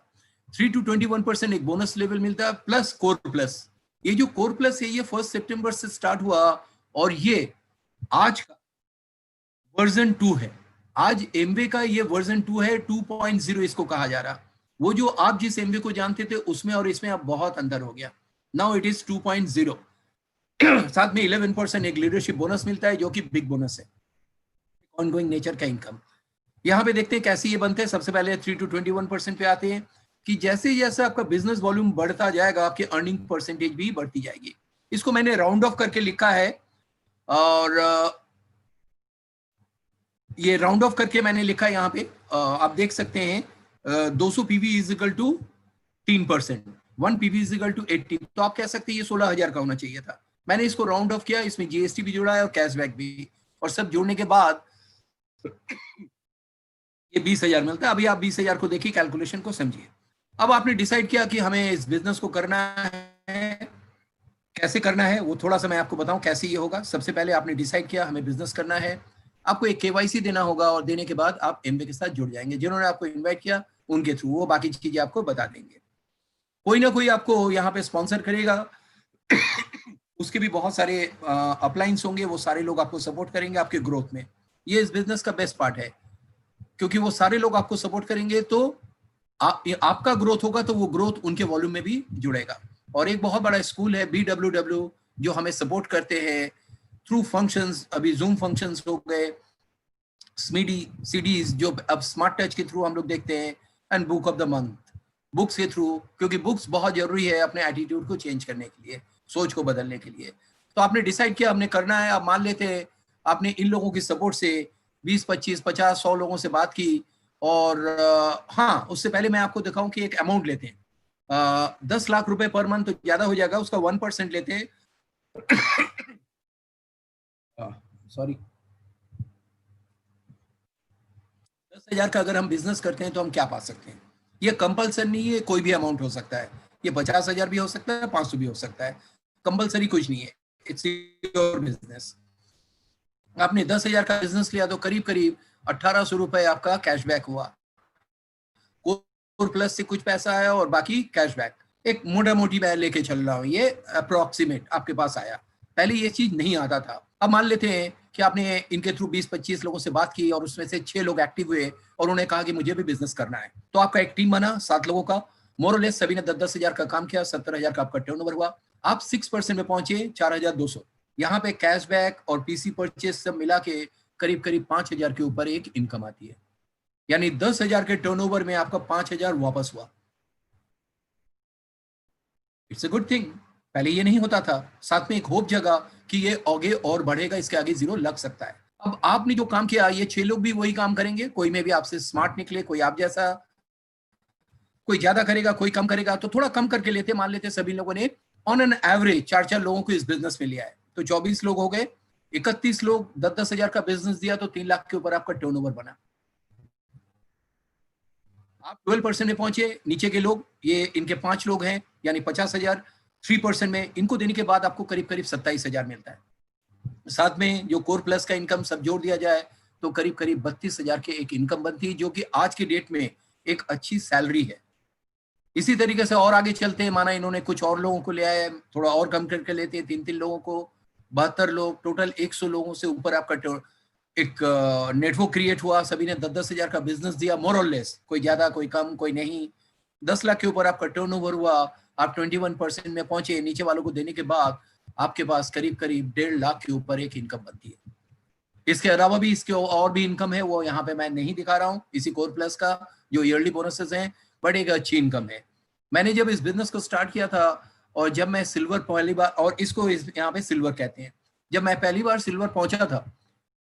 3 to 21% एक बोनस लेवल मिलता है, प्लस कोर प्लस। ये जो कोर प्लस है ये 1 सितंबर से स्टार्ट हुआ, और ये आज का वर्जन 2 है। आज एमवे का ये वर्जन 2 है, 2.0 इसको कहा जा रहा। वो जो आप जिस एमवे को जानते थे उसमें और इसमें अब बहुत अंतर हो गया। Now it is 2.0। साथ में 11% एक लीडरशिप बोनस मिलता है जो कि बिग बोनस है, ऑनगोइंग नेचर का इनकम। यहाँ पे देखते हैं कैसे ये बनते हैं। सबसे पहले 3 to 21% पे आते हैं कि जैसे जैसे आपका बिजनेस वॉल्यूम बढ़ता जाएगा आपकी अर्निंग परसेंटेज भी बढ़ती जाएगी। इसको मैंने राउंड ऑफ करके लिखा है, और ये राउंड ऑफ करके मैंने लिखा है यहाँ पे। आप देख सकते हैं 200 PV is equal to 3%, 1 PV is equal to 80। तो आप कह सकते हैं ये 16,000 का होना चाहिए था। मैंने इसको राउंड ऑफ किया, इसमें जीएसटी भी जोड़ा है और कैशबैक भी, और सब जोड़ने के बाद ये 20,000 मिलता है। अभी आप 20,000 को देखिए, कैलकुलेशन को समझिए। अब आपने डिसाइड किया कि हमें इस बिजनेस को करना है, कैसे करना है वो थोड़ा सा मैं आपको बताऊं कैसे ये होगा। सबसे पहले आपने डिसाइड किया हमें बिजनेस करना है, आपको एक केवाईसी देना होगा, और देने के बाद आप एमवे के साथ जुड़ जाएंगे। जिन्होंने आपको इनवाइट किया उनके थ्रू वो बाकी चीजें आपको बता देंगे। कोई ना कोई आपको यहाँ पे स्पॉन्सर करेगा उसके भी बहुत सारे अपलाइंस होंगे, वो सारे लोग आपको सपोर्ट करेंगे आपके ग्रोथ में। ये इस बिजनेस का बेस्ट पार्ट है, क्योंकि वो सारे लोग आपको सपोर्ट करेंगे तो आपका ग्रोथ होगा, तो वो ग्रोथ उनके वॉल्यूम में भी जुड़ेगा। और एक बहुत बड़ा स्कूल है BWW जो हमें सपोर्ट करते हैं थ्रू फंक्शंस। अभी जूम फंक्शंस हो गए, स्मीडी सीडीज जो अब स्मार्ट टच के थ्रू हम लोग देखते हैं, and book of the month books के थ्रू, क्योंकि बुक्स बहुत जरूरी है अपने एटीट्यूड को चेंज करने के लिए, सोच को बदलने के लिए। तो आपने डिसाइड किया हमने करना है। अब मान लेते हैं आपने इन लोगों की सपोर्ट से 20, 25, 50, 100 लोगों से बात की, और हाँ उससे पहले मैं आपको दिखाऊं कि एक अमाउंट लेते हैं 10 लाख रुपए पर मंथ, तो ज्यादा हो जाएगा, उसका 1% लेते हैं। सॉरी, 10,000 का अगर हम बिजनेस करते हैं तो हम क्या पा सकते हैं। ये कंपल्सरी नहीं है, कोई भी अमाउंट हो सकता है। ये 50,000 भी हो सकता है, 500 भी हो सकता है, कंपल्सरी कुछ नहीं है। It's your business. आपने 10,000 का बिजनेस लिया तो करीब करीब 1,800 रुपए आपका कैशबैक हुआ। कोर प्लस से कुछ पैसा आया और बाकी कैशबैक। एक मोटा मोटी मैं लेके चल रहा हूँ, ये अप्रोक्सीमेट आपके पास आया। पहले ये चीज नहीं आता था। अब मान लेते हैं कि आपने इनके थ्रू 20-25 लोगों से बात की और उसमें से 6 लोग एक्टिव हुए और उन्होंने कहा कि मुझे भी बिजनेस करना है। तो आपका एक टीम बना 7 लोगों का, मोरलेस सभी ने 10-10 हजार का काम किया, 70,000 का आपका टर्नओवर हुआ। आप 6% में पहुंचे 4,200। यहाँ पे कैशबैक और पीसी परचेज सब मिला के करीब करीब 5,000 के ऊपर एक इनकम आती है। यानी 10,000 के टर्नओवर में आपका 5,000 वापस हुआ। It's a good thing. पहले ये नहीं होता था। साथ में एक होप जगा कि ये आगे और बढ़ेगा, इसके आगे जीरो लग सकता है। अब आपने जो काम किया ये 6 लोग भी वही काम करेंगे, कोई में भी आपसे स्मार्ट निकले, कोई आप जैसा, कोई ज्यादा करेगा कोई कम करेगा। तो थोड़ा कम करके लेते, मान लेते सभी लोगों ने ऑन एन एवरेज 4-4 लोगों को इस बिजनेस में लिया है, तो 24 लोग हो गए। 31 लोग 10-10 हजार का बिजनेस दिया तो 3 लाख के ऊपर आपका टर्नओवर बना। आप 12% में पहुंचे। नीचे के लोग, ये इनके 5 लोग हैं यानी 50,000, 3% में इनको देने के बाद आपको करीब करीब 27,000 मिलता है। साथ में जो कोर प्लस का इनकम सब जोड़ दिया जाए तो करीब करीब 32,000 की एक इनकम बनती है, जो कि आज की डेट में एक अच्छी सैलरी है। इसी तरीके से और आगे चलते हैं, माना इन्होंने कुछ और लोगों को ले आया, थोड़ा और कम करके लेते हैं, 3-3 लोगों को, 72 लोग, टोटल 100 लोगों से ऊपर आपका एक नेटवर्क क्रिएट हुआ, सभी ने 10-10,000 का बिजनेस दिया, मोर और लेस, कोई ज्यादा कोई कम कोई नहीं। 10 लाख के ऊपर आपका टर्नओवर हुआ, आप 21% में पहुंचे, नीचे वालों को देने के बाद आपके पास करीब करीब 1.5 लाख के ऊपर एक इनकम बनती है। इसके अलावा भी इसके और भी इनकम है, वो यहाँ पे मैं नहीं दिखा रहा हूँ, इसी कोर प्लस का जो ईयरली बोनसेस हैं, बट एक अच्छी इनकम है। मैंने जब इस बिजनेस को स्टार्ट किया था, और जब मैं सिल्वर पहली बार, और इसको यहाँ पे सिल्वर कहते हैं, जब मैं पहली बार सिल्वर पहुंचा था,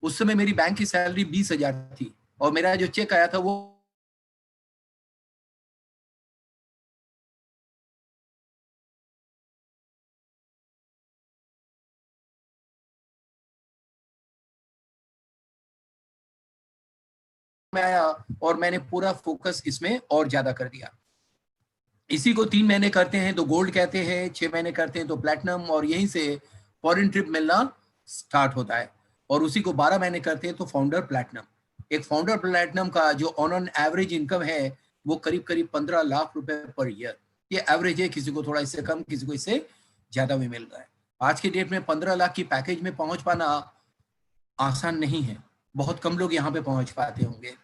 उस समय मेरी बैंक की सैलरी 20,000 थी, और मेरा जो चेक आया था वो में आया, और मैंने पूरा फोकस इसमें और ज्यादा कर दिया। इसी को 3 महीने करते हैं तो गोल्ड कहते हैं, 6 महीने करते हैं तो प्लेटिनम, और यहीं से फॉरेन ट्रिप मिलना स्टार्ट होता है, और उसी को 12 महीने करते हैं तो फाउंडर प्लेटिनम। एक फाउंडर प्लेटिनम का जो ऑन एन एवरेज इनकम है वो करीब करीब 15 लाख रुपए पर ईयर, ये एवरेज है, किसी को थोड़ा इससे कम, किसी को इससे ज्यादा भी मिल रहा है। आज की डेट में 15 लाख की पैकेज में पहुंच पाना आसान नहीं है, बहुत कम लोग यहाँ पे पहुंच पाते होंगे।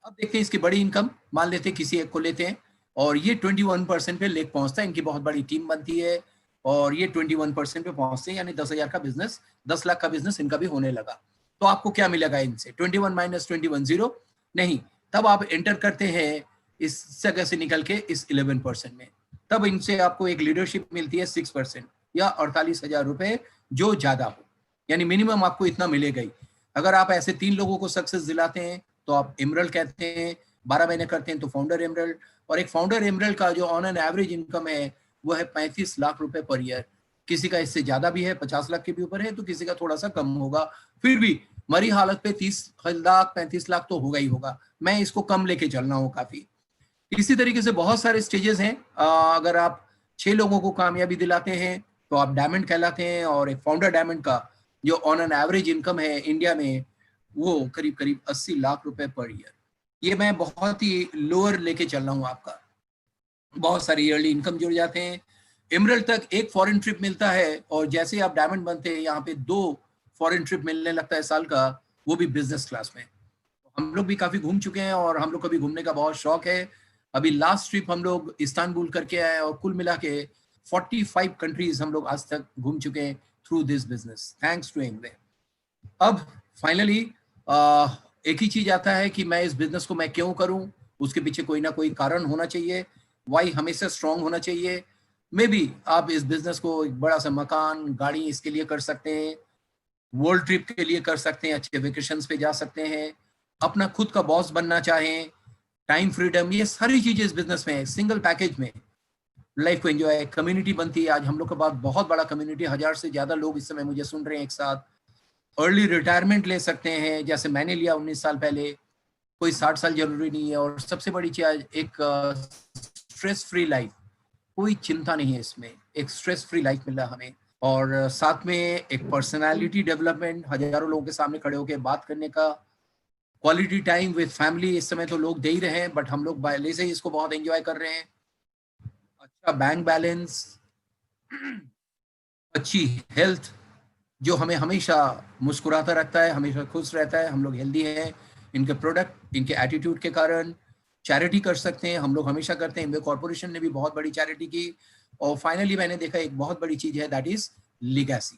अब देखते हैं इसकी बड़ी इनकम, मान लेते हैं किसी एक को लेते हैं, और ये 21% पे लेक पहुंचता है, इनकी बहुत बड़ी टीम बनती है, और ये 21% पे पहुंचते हैं, यानी 10,000 का बिजनेस, 10 लाख का बिजनेस इनका भी होने लगा। तो आपको क्या मिलेगा इनसे? 21 माइनस 21 जीरो नहीं, तब आप एंटर करते हैं इस जगह से निकल के इस 11% में, तब इनसे आपको एक लीडरशिप मिलती है 6% या 48,000 रुपए, जो ज्यादा हो, यानी मिनिमम आपको इतना मिलेगा ही। अगर आप ऐसे 3 लोगों को सक्सेस दिलाते हैं तो आप एमरल्ड कहते हैं, 12 महीने करते हैं तो फाउंडर एमरल्ड, और एक फाउंडर एमरल्ड का जो ऑन एन एवरेज इनकम है वो है 35 लाख रुपए पर ईयर। किसी का इससे ज्यादा भी है, 50 लाख के भी ऊपर है, तो किसी का थोड़ा सा कम होगा, फिर भी मरी हालत पे 30 लाख 35 लाख तो होगा ही होगा। मैं इसको कम लेके चल रहा हूँ काफी। इसी तरीके से बहुत सारे स्टेजेस हैं। अगर आप 6 लोगों को कामयाबी दिलाते हैं तो आप डायमंड कहलाते हैं, और एक फाउंडर डायमंड का जो ऑन एन एवरेज इनकम है इंडिया में वो करीब करीब 80 लाख रुपए पर ईयर। ये मैं बहुत ही लोअर लेके चल रहा हूँ आपका, बहुत सारी ईयरली इनकम जुड़ जाते हैं। एमरल्ड तक एक फॉरेन ट्रिप मिलता है, और जैसे ही आप डायमंड बनते हैं यहाँ पे 2 फॉरेन ट्रिप मिलने लगता है साल का, वो भी बिजनेस क्लास में। हम लोग भी काफी घूम चुके हैं, और हम लोग को भी घूमने का बहुत शौक है। अभी लास्ट ट्रिप हम लोग इस्तांबुल करके आए, और कुल मिला के 45 कंट्रीज हम लोग आज तक घूम चुके हैं through this business, thanks to Amway. अब फाइनली एक ही चीज आता है कि मैं इस बिजनेस को मैं क्यों करूं, उसके पीछे कोई ना कोई कारण होना चाहिए, वाई हमेशा स्ट्रांग होना चाहिए। मे बी आप इस बिजनेस को एक बड़ा सा मकान, गाड़ी इसके लिए कर सकते हैं, वर्ल्ड ट्रिप के लिए कर सकते हैं, अच्छे वेकेशंस पे जा सकते हैं, अपना खुद का बॉस बनना चाहें, टाइम फ्रीडम, ये सारी चीजें इस बिजनेस में है, सिंगल पैकेज में लाइफ को एंजॉय, कम्युनिटी बनती है। आज हम लोग के पास बहुत बड़ा कम्युनिटी, 1000 से ज्यादा लोग इस समय मुझे सुन रहे हैं एक साथ। अर्ली रिटायरमेंट ले सकते हैं, जैसे मैंने लिया 19 साल पहले, कोई 60 साल जरूरी नहीं है। और सबसे बड़ी चीज, एक स्ट्रेस फ्री लाइफ, कोई चिंता नहीं है इसमें, एक स्ट्रेस फ्री लाइफ मिल रहा है हमें। और साथ में एक पर्सनालिटी डेवलपमेंट, हजारों लोगों के सामने खड़े होकर बात करने का, क्वालिटी टाइम विद फैमिली, इस समय तो लोग दे ही रहे हैं, बट हम लोग पहले से ही इसको बहुत एंजॉय कर रहे हैं। अच्छा बैंक बैलेंस, अच्छी हेल्थ, जो हमें हमेशा मुस्कुराता रखता है, हमेशा खुश रहता है। हम लोग हेल्दी हैं इनके प्रोडक्ट, इनके एटीट्यूड के कारण। चैरिटी कर सकते हैं, हम लोग हमेशा करते हैं, इनवे कॉर्पोरेशन ने भी बहुत बड़ी चैरिटी की। और फाइनली मैंने देखा एक बहुत बड़ी चीज है, दैट इज लिगेसी।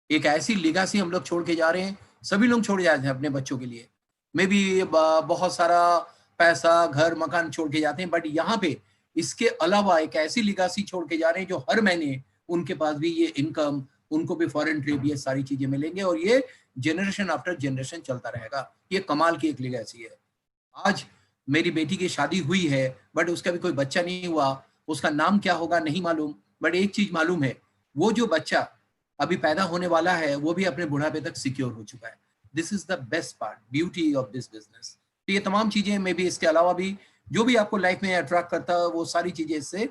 एक ऐसी लिगेसी हम लोग छोड़ के जा रहे हैं, सभी लोग छोड़ जाते हैं अपने बच्चों के लिए, मे बी बहुत सारा पैसा, घर मकान छोड़ के जाते हैं, बट यहाँ पे इसके अलावा एक ऐसी लिगेसी छोड़ के जा रहे हैं जो हर महीने उनके पास भी ये इनकम, उनको भी फॉरेन ट्रिप, ये सारी चीजें मिलेंगे, और ये जनरेशन आफ्टर जनरेशन चलता रहेगा। ये कमाल की एक लिगेसी है। आज मेरी बेटी की शादी हुई है, बट उसका भी कोई बच्चा नहीं हुआ, उसका नाम क्या होगा नहीं मालूम, बट एक चीज मालूम है, वो जो बच्चा अभी पैदा होने वाला है वो भी अपने बुढ़ापे तक सिक्योर हो चुका है। This is the best part, beauty of this business. तो ये तमाम चीजें, मे बी इसके अलावा भी जो भी आपको लाइफ में अट्रैक्ट करता है, वो सारी चीजें इससे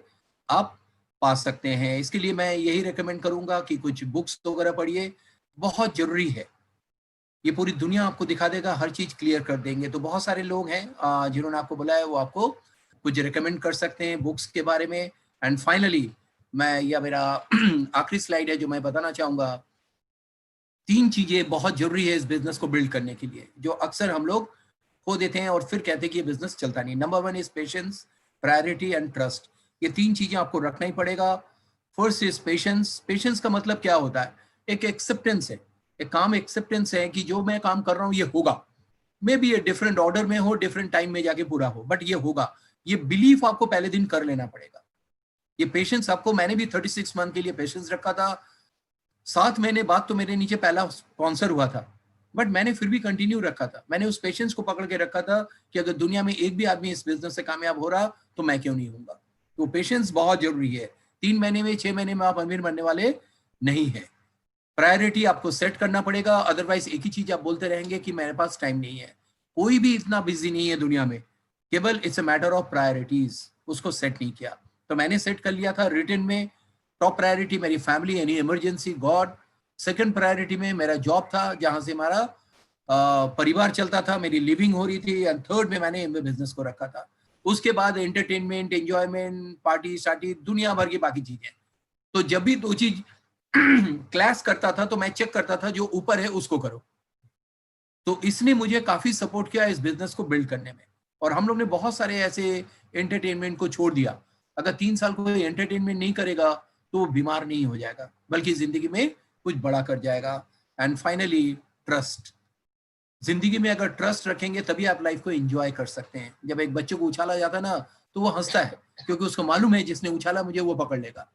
आप पा सकते हैं। इसके लिए मैं यही रेकमेंड करूंगा कि कुछ बुक्स वगैरह पढ़िए, बहुत जरूरी है। ये पूरी दुनिया आपको दिखा देगा, हर चीज क्लियर कर देंगे। तो बहुत सारे लोग हैं जिन्होंने आपको बुलाया, वो आपको कुछ रिकमेंड कर सकते हैं बुक्स के बारे में। एंड फाइनली मैं, या मेरा आखिरी स्लाइड है जो मैं बताना चाहूंगा, 3 चीजें बहुत जरूरी है इस बिजनेस को बिल्ड करने के लिए, जो अक्सर हम लोग खो देते हैं और फिर कहते हैं कि ये बिजनेस चलता नहीं। Number 1 is patience, priority and trust. ये 3 चीजें आपको रखना ही पड़ेगा। First is patience. पेशेंस का मतलब क्या होता है? एक एक्सेप्टेंस है, एक काम एक्सेप्टेंस है कि जो मैं काम कर रहा हूँ ये होगा, मे बी ये डिफरेंट ऑर्डर में हो, डिफरेंट टाइम में जाके पूरा हो, बट ये होगा। ये बिलीफ आपको पहले दिन कर लेना पड़ेगा। ये पेशेंस आपको, मैंने भी 36 मंथ के लिए पेशेंस रखा था। 7 महीने बाद तो मेरे नीचे पहला स्पॉन्सर हुआ था, बट मैंने फिर भी कंटिन्यू रखा था। मैंने उस पेशेंस को पकड़ के रखा था कि अगर दुनिया में एक भी आदमी इस बिजनेस से कामयाब हो रहा तो मैं क्यों नहीं होऊंगा। तो पेशेंस बहुत जरूरी है। 3 महीने में, 6 महीने में आप अमीर बनने वाले नहीं है। प्रायोरिटी आपको सेट करना पड़ेगा, अदरवाइज एक ही चीज आप बोलते रहेंगे कि मेरे पास टाइम नहीं है। कोई भी इतना बिजी नहीं है दुनिया में, केवल it's a matter of priorities. उसको सेट नहीं किया, तो मैंने सेट कर लिया था रिटर्न में। टॉप प्रायोरिटी मेरी family, any emergency, God. Second priority में मेरा जॉब था, जहां से हमारा परिवार चलता था, मेरी लिविंग हो रही थी। एंड थर्ड में मैंने बिजनेस को रखा था। उसके बाद एंटरटेनमेंट, एंजॉयमेंट, पार्टी शार्टी, दुनिया भर की बाकी चीजें। तो जब भी दो चीज क्लैश करता था तो मैं चेक करता था जो ऊपर है उसको करो। तो इसने मुझे काफी सपोर्ट किया इस बिजनेस को बिल्ड करने में। और हम लोग ने बहुत सारे ऐसे एंटरटेनमेंट को छोड़ दिया। अगर 3 साल कोई एंटरटेनमेंट नहीं करेगा तो वो बीमार नहीं हो जाएगा, बल्कि जिंदगी में कुछ बड़ा कर जाएगा। And finally trust. जिंदगी में अगर ट्रस्ट रखेंगे तभी आप लाइफ को एंजॉय कर सकते हैं। जब एक बच्चे को उछाला जाता है ना, तो वो हंसता है, क्योंकि उसको मालूम है जिसने उछाला मुझे वो पकड़ लेगा।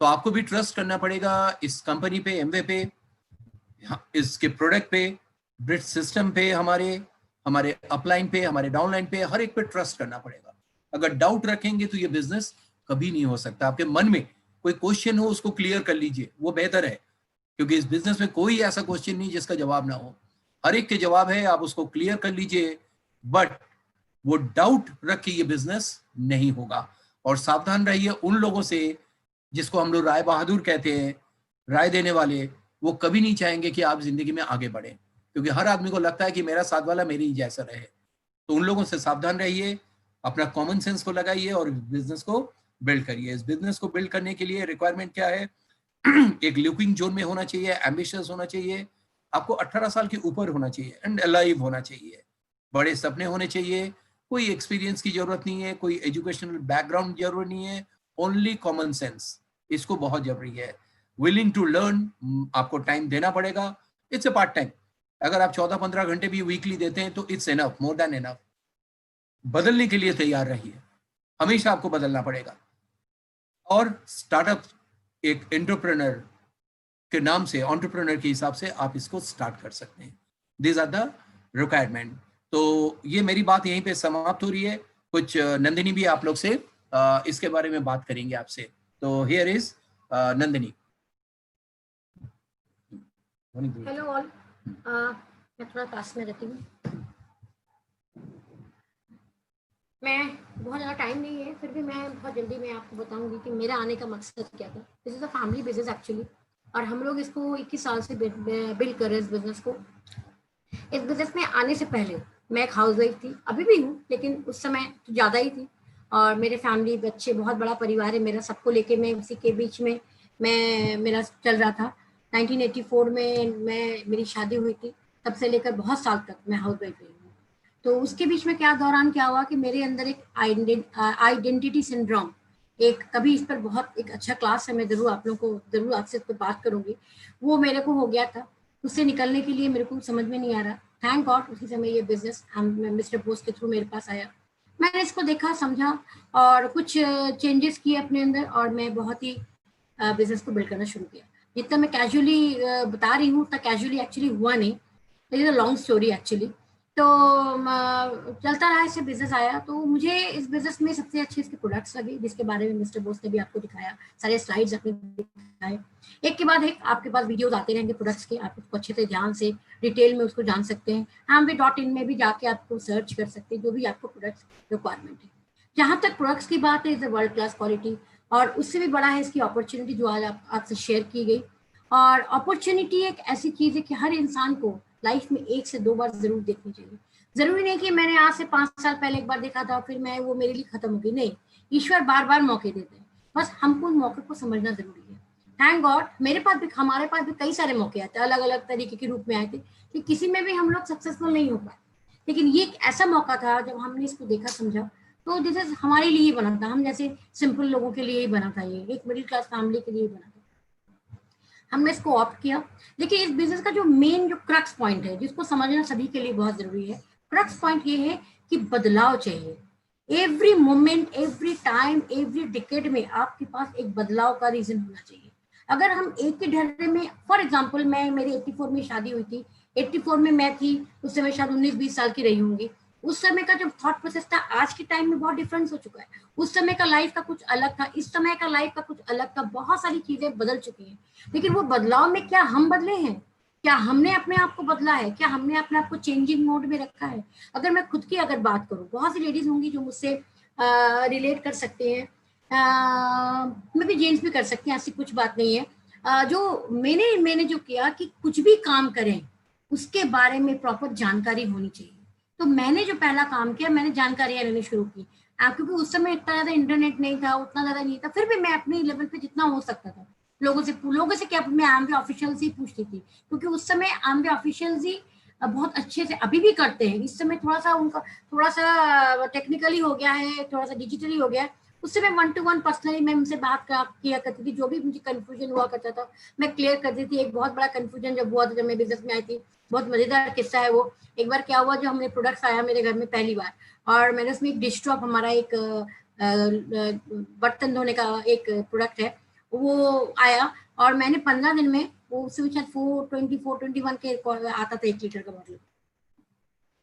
तो आपको भी ट्रस्ट करना पड़ेगा इस कंपनी पे, एमवे पे, इसके प्रोडक्ट पे, ब्रिज सिस्टम पे, हमारे हमारे अपलाइन पे, हमारे डाउनलाइन पे, हर एक पे ट्रस्ट करना पड़ेगा। अगर डाउट रखेंगे तो ये बिजनेस कभी नहीं हो सकता। आपके मन में कोई क्वेश्चन हो उसको क्लियर कर लीजिए, वो बेहतर है, क्योंकि इस बिजनेस में कोई ऐसा क्वेश्चन नहीं जिसका जवाब ना हो। हर एक के जवाब है, आप उसको क्लियर कर लीजिए। बट वो डाउट रख के ये बिजनेस नहीं होगा। और सावधान रहिए उन लोगों से जिसको हम लोग राय बहादुर कहते हैं, राय देने वाले। वो कभी नहीं चाहेंगे कि आप जिंदगी में आगे बढ़े, क्योंकि हर आदमी को लगता है कि मेरा साथ वाला मेरे ही जैसा रहे। तो उन लोगों से सावधान रहिए, अपना कॉमन सेंस को लगाइए और बिजनेस को बिल्ड करिए। इस बिजनेस को बिल्ड करने के लिए रिक्वायरमेंट क्या है? एक लुकिंग जोन में होना चाहिए, एम्बिशियस होना चाहिए, आपको 18 साल के ऊपर होना चाहिए, एंड अलाइव होना चाहिए, बड़े सपने होने चाहिए। कोई एक्सपीरियंस की जरूरत नहीं है, कोई एजुकेशनल बैकग्राउंड जरूरी नहीं है, ओनली कॉमन सेंस। इसको बहुत जरूरी है। विलिंग टू लर्न, आपको टाइम देना पड़ेगा। It's a part time. अगर आप 14-15 घंटे भी वीकली देते हैं तो it's enough, more than enough. बदलने के लिए तैयार रहिए, हमेशा आपको बदलना पड़ेगा। और स्टार्टअप एक एंटरप्रेन्योर के नाम से, एंटरप्रेन्योर के हिसाब से आप इसको स्टार्ट कर सकते हैं। This are the requirement. तो ये मेरी बात यहीं पे समाप्त हो रही है। कुछ नंदिनी भी आप लोग से इसके बारे में बात करेंगे आपसे। तो here is Nandini. Hello all, मैं थोड़ा पास में रहती हूँ। मैं बहुत ज़्यादा टाइम नहीं है, फिर भी मैं बहुत जल्दी मैं आपको बताऊंगी कि मेरा आने का मकसद क्या था। This is a family business actually, और हम लोग इसको 21 साल से बिल्ड कर रहे हैं इस बिजनेस को। इस बिजनेस में आने से पहले मैं एक हाउस वाइफ थी, अभी भी हूँ, लेकिन उस समय तो ज़्यादा ही थी। और मेरे फैमिली, बच्चे, बहुत बड़ा परिवार है मेरा, सबको लेके मैं उसी के बीच में मेरा चल रहा था। 1984 में मेरी शादी हुई थी, तब से लेकर बहुत साल तक मैं हाउस वाइफ रही हूँ। तो उसके बीच में दौरान क्या हुआ कि मेरे अंदर एक आइडेंटिटी सिंड्रोम, एक कभी इस पर बहुत एक अच्छा क्लास है, मैं जरूर आप लोगों को जरूर आपसे इस पर बात करूंगी, वो मेरे को हो गया था। उससे निकलने के लिए मेरे को समझ में नहीं आ रहा। थैंक गॉड उसी समय ये बिजनेस मिस्टर बोस के थ्रू मेरे पास आया। मैंने इसको देखा, समझा और कुछ चेंजेस किए अपने अंदर, और मैं बहुत ही बिजनेस को बिल्ड करना शुरू किया। जितना मैं कैजुअली बता रही हूँ, उतना कैजुअली एक्चुअली हुआ नहीं। It is a long story actually. तो चलता रहा, इससे बिजनेस आया। तो मुझे इस बिजनेस में सबसे अच्छे इसके प्रोडक्ट्स लगे, जिसके बारे में मिस्टर बोस ने भी आपको दिखाया, सारे स्लाइड्स अपने दिखाए। एक के बाद एक आपके पास वीडियोस आते रहेंगे प्रोडक्ट्स के, आप उसको अच्छे से ध्यान से डिटेल में उसको जान सकते हैं। amway.in में भी जाके आपको सर्च कर सकते हैं जो भी आपको प्रोडक्ट्स रिक्वायरमेंट है। जहाँ तक प्रोडक्ट्स की बात है, is a world class quality, और उससे भी बड़ा है इसकी अपॉर्चुनिटी जो आज आपसे शेयर की गई। और अपॉर्चुनिटी एक ऐसी चीज है कि हर इंसान को लाइफ में 1 से 2 बार जरूर देखनी चाहिए। जरूरी नहीं कि मैंने आज से 5 साल पहले एक बार देखा था फिर मैं वो मेरे लिए खत्म हो गई, नहीं, ईश्वर बार बार मौके देते हैं, बस हमको उन मौके को समझना जरूरी है। थैंक गॉड मेरे पास भी, हमारे पास भी कई सारे मौके आए थे, अलग अलग तरीके के रूप में आए थे, कि किसी में भी हम लोग सक्सेसफुल नहीं हो पाए, लेकिन ये एक ऐसा मौका था जब हमने इसको देखा समझा, तो जैसे हमारे लिए ही बना था, हम जैसे सिंपल लोगों के लिए ही बना था, ये एक मिडिल क्लास फैमिली के लिए ही बना था, हमने इसको ऑप्ट किया। देखिए इस बिजनेस का जो मेन जो क्रक्स पॉइंट है जिसको समझना सभी के लिए बहुत जरूरी है, क्रक्स पॉइंट ये है कि बदलाव चाहिए। Every moment, every time, every decade में आपके पास एक बदलाव का रीजन होना चाहिए। अगर हम एक के ढर्रे में, फॉर एग्जाम्पल मैं, मेरी 84 में शादी हुई थी, 84 में मैं थी, उस समय शायद 19-20 साल की रही होंगी, उस समय का जो थॉट प्रोसेस था आज के टाइम में बहुत डिफरेंस हो चुका है। उस समय का लाइफ का कुछ अलग था, इस समय का लाइफ का कुछ अलग था, बहुत सारी चीजें बदल चुकी हैं। लेकिन वो बदलाव में क्या हम बदले हैं, क्या हमने अपने आप को बदला है, क्या हमने अपने आप को चेंजिंग मोड में रखा है? अगर मैं खुद की अगर बात करूं, बहुत सी लेडीज होंगी जो मुझसे रिलेट कर सकते हैं, मैं भी जेंट्स भी कर सकते हैं, ऐसी कुछ बात नहीं है। जो मैंने जो किया कि कुछ भी काम करें उसके बारे में प्रॉपर जानकारी होनी चाहिए। तो मैंने जो पहला काम किया, मैंने जानकारियां लेनी शुरू की, क्योंकि उस समय इतना ज्यादा इंटरनेट नहीं था, उतना ज्यादा नहीं था, फिर भी मैं अपने लेवल पे जितना हो सकता था लोगों से क्या, मैं आमवे ऑफिशियल से ही पूछती थी, क्योंकि उस समय आमवे ऑफिशियल ही बहुत अच्छे से अभी भी करते हैं। इस समय थोड़ा सा उनका थोड़ा सा टेक्निकली हो गया है, थोड़ा सा डिजिटली हो गया है। उस समय 1-to-1 पर्सनली मैं उनसे बात किया करती थी, जो भी मुझे कंफ्यूजन हुआ करता था मैं क्लियर करती थी। एक बहुत बड़ा कंफ्यूजन जब हुआ था जब मैं बिजनेस में आई थी, बहुत मजेदार किस्सा है वो। एक बार क्या हुआ, जो हमने प्रोडक्ट्स आया मेरे घर में पहली बार, और मैंने उसमें एक डिश टॉप, हमारा एक बर्तन धोने का एक प्रोडक्ट है, वो आया, और मैंने 15 दिन में वो उसमें शायद 421 के आता था 1 लीटर का बॉटल,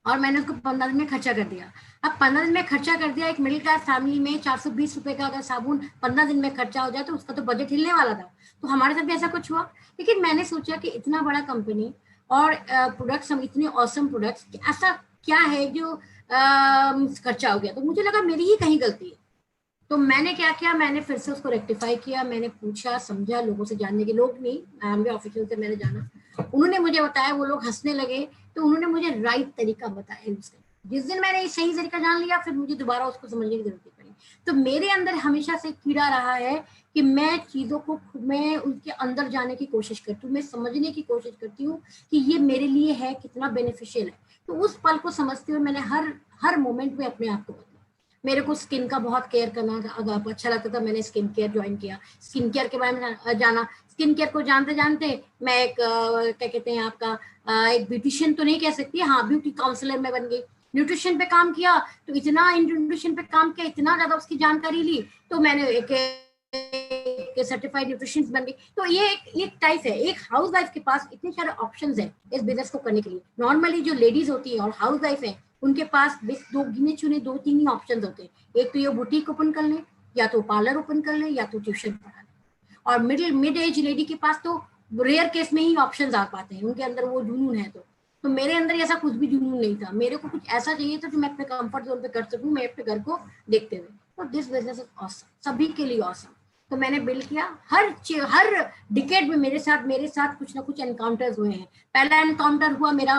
और मैंने उसको 15 दिन में खर्चा कर दिया। अब 15 दिन में खर्चा कर दिया, एक मिडिल क्लास फैमिली में 420 रुपए का अगर साबुन 15 दिन में खर्चा हो जाए तो उसका तो बजट हिलने वाला था। तो हमारे साथ भी ऐसा कुछ हुआ। लेकिन मैंने सोचा कि इतना बड़ा कंपनी और प्रोडक्ट्स, हम इतने ऑसम प्रोडक्ट्स, ऐसा क्या है जो खर्चा हो गया। तो मुझे लगा मेरी ही कहीं गलती है। तो मैंने क्या किया, मैंने फिर से उसको रेक्टिफाई किया, मैंने पूछा समझा, लोगों से जानने के, लोग नहीं, आमवे ऑफिशियल से मैंने जाना, उन्होंने मुझे बताया, वो लोग हंसने लगे, तो उन्होंने मुझे राइट तरीका बताया यूज करने। जिस दिन मैंने सही तरीका जान लिया, फिर मुझे दोबारा उसको समझने की जरूरत नहीं पड़ी। तो मेरे अंदर हमेशा से कीड़ा रहा है कि मैं चीजों को, मैं उनके अंदर जाने की कोशिश करती हूँ, मैं समझने की कोशिश करती हूँ कि ये मेरे लिए है, कितना बेनिफिशियल है। तो उस पल को समझते हुए मैंने हर मोमेंट में अपने आप को बदला। मेरे को स्किन का बहुत केयर करना अच्छा लगता था, मैंने स्किन केयर ज्वाइन किया, स्किन केयर के बारे में जाना। स्किन केयर को जानते जानते मैं एक क्या कहते हैं आपका, एक ब्यूटिशियन तो नहीं कह सकती, हाँ ब्यूटी काउंसलर में बन गई। न्यूट्रिशन पे काम किया, तो इतना न्यूट्रिशन पे काम किया, इतना ज्यादा उसकी जानकारी ली, तो मैंने एक सर्टिफाइड न्यूट्रिशन बन गई। तो ये एक टाइप है, एक हाउस वाइफ के पास इतने सारे ऑप्शंस हैं इस बिजनेस को करने के लिए। नॉर्मली जो लेडीज होती है और हाउस वाइफ है, उनके पास दो गिने चुने 2-3 ही ऑप्शन होते हैं। एक तो ये बुटीक ओपन कर ले, या तो पार्लर ओपन कर ले, या तो ट्यूशन पढ़ा ले। और मिड एज लेडी के पास तो रेयर केस में ही ऑप्शंस आ पाते हैं, उनके अंदर वो जुनून है। तो मेरे अंदर ऐसा कुछ भी जुनून नहीं था, मेरे को कुछ ऐसा चाहिए था जो मैं अपने कंफर्ट जोन पे कर सकूं, मैं अपने घर को देखते हुए। तो दिस बिजनेस इज ऑसम, सभी के लिए ऑसम। तो मैंने बिल्ड किया। हर डिकेड में मेरे साथ कुछ ना कुछ एनकाउंटर्स हुए हैं। पहला एनकाउंटर हुआ मेरा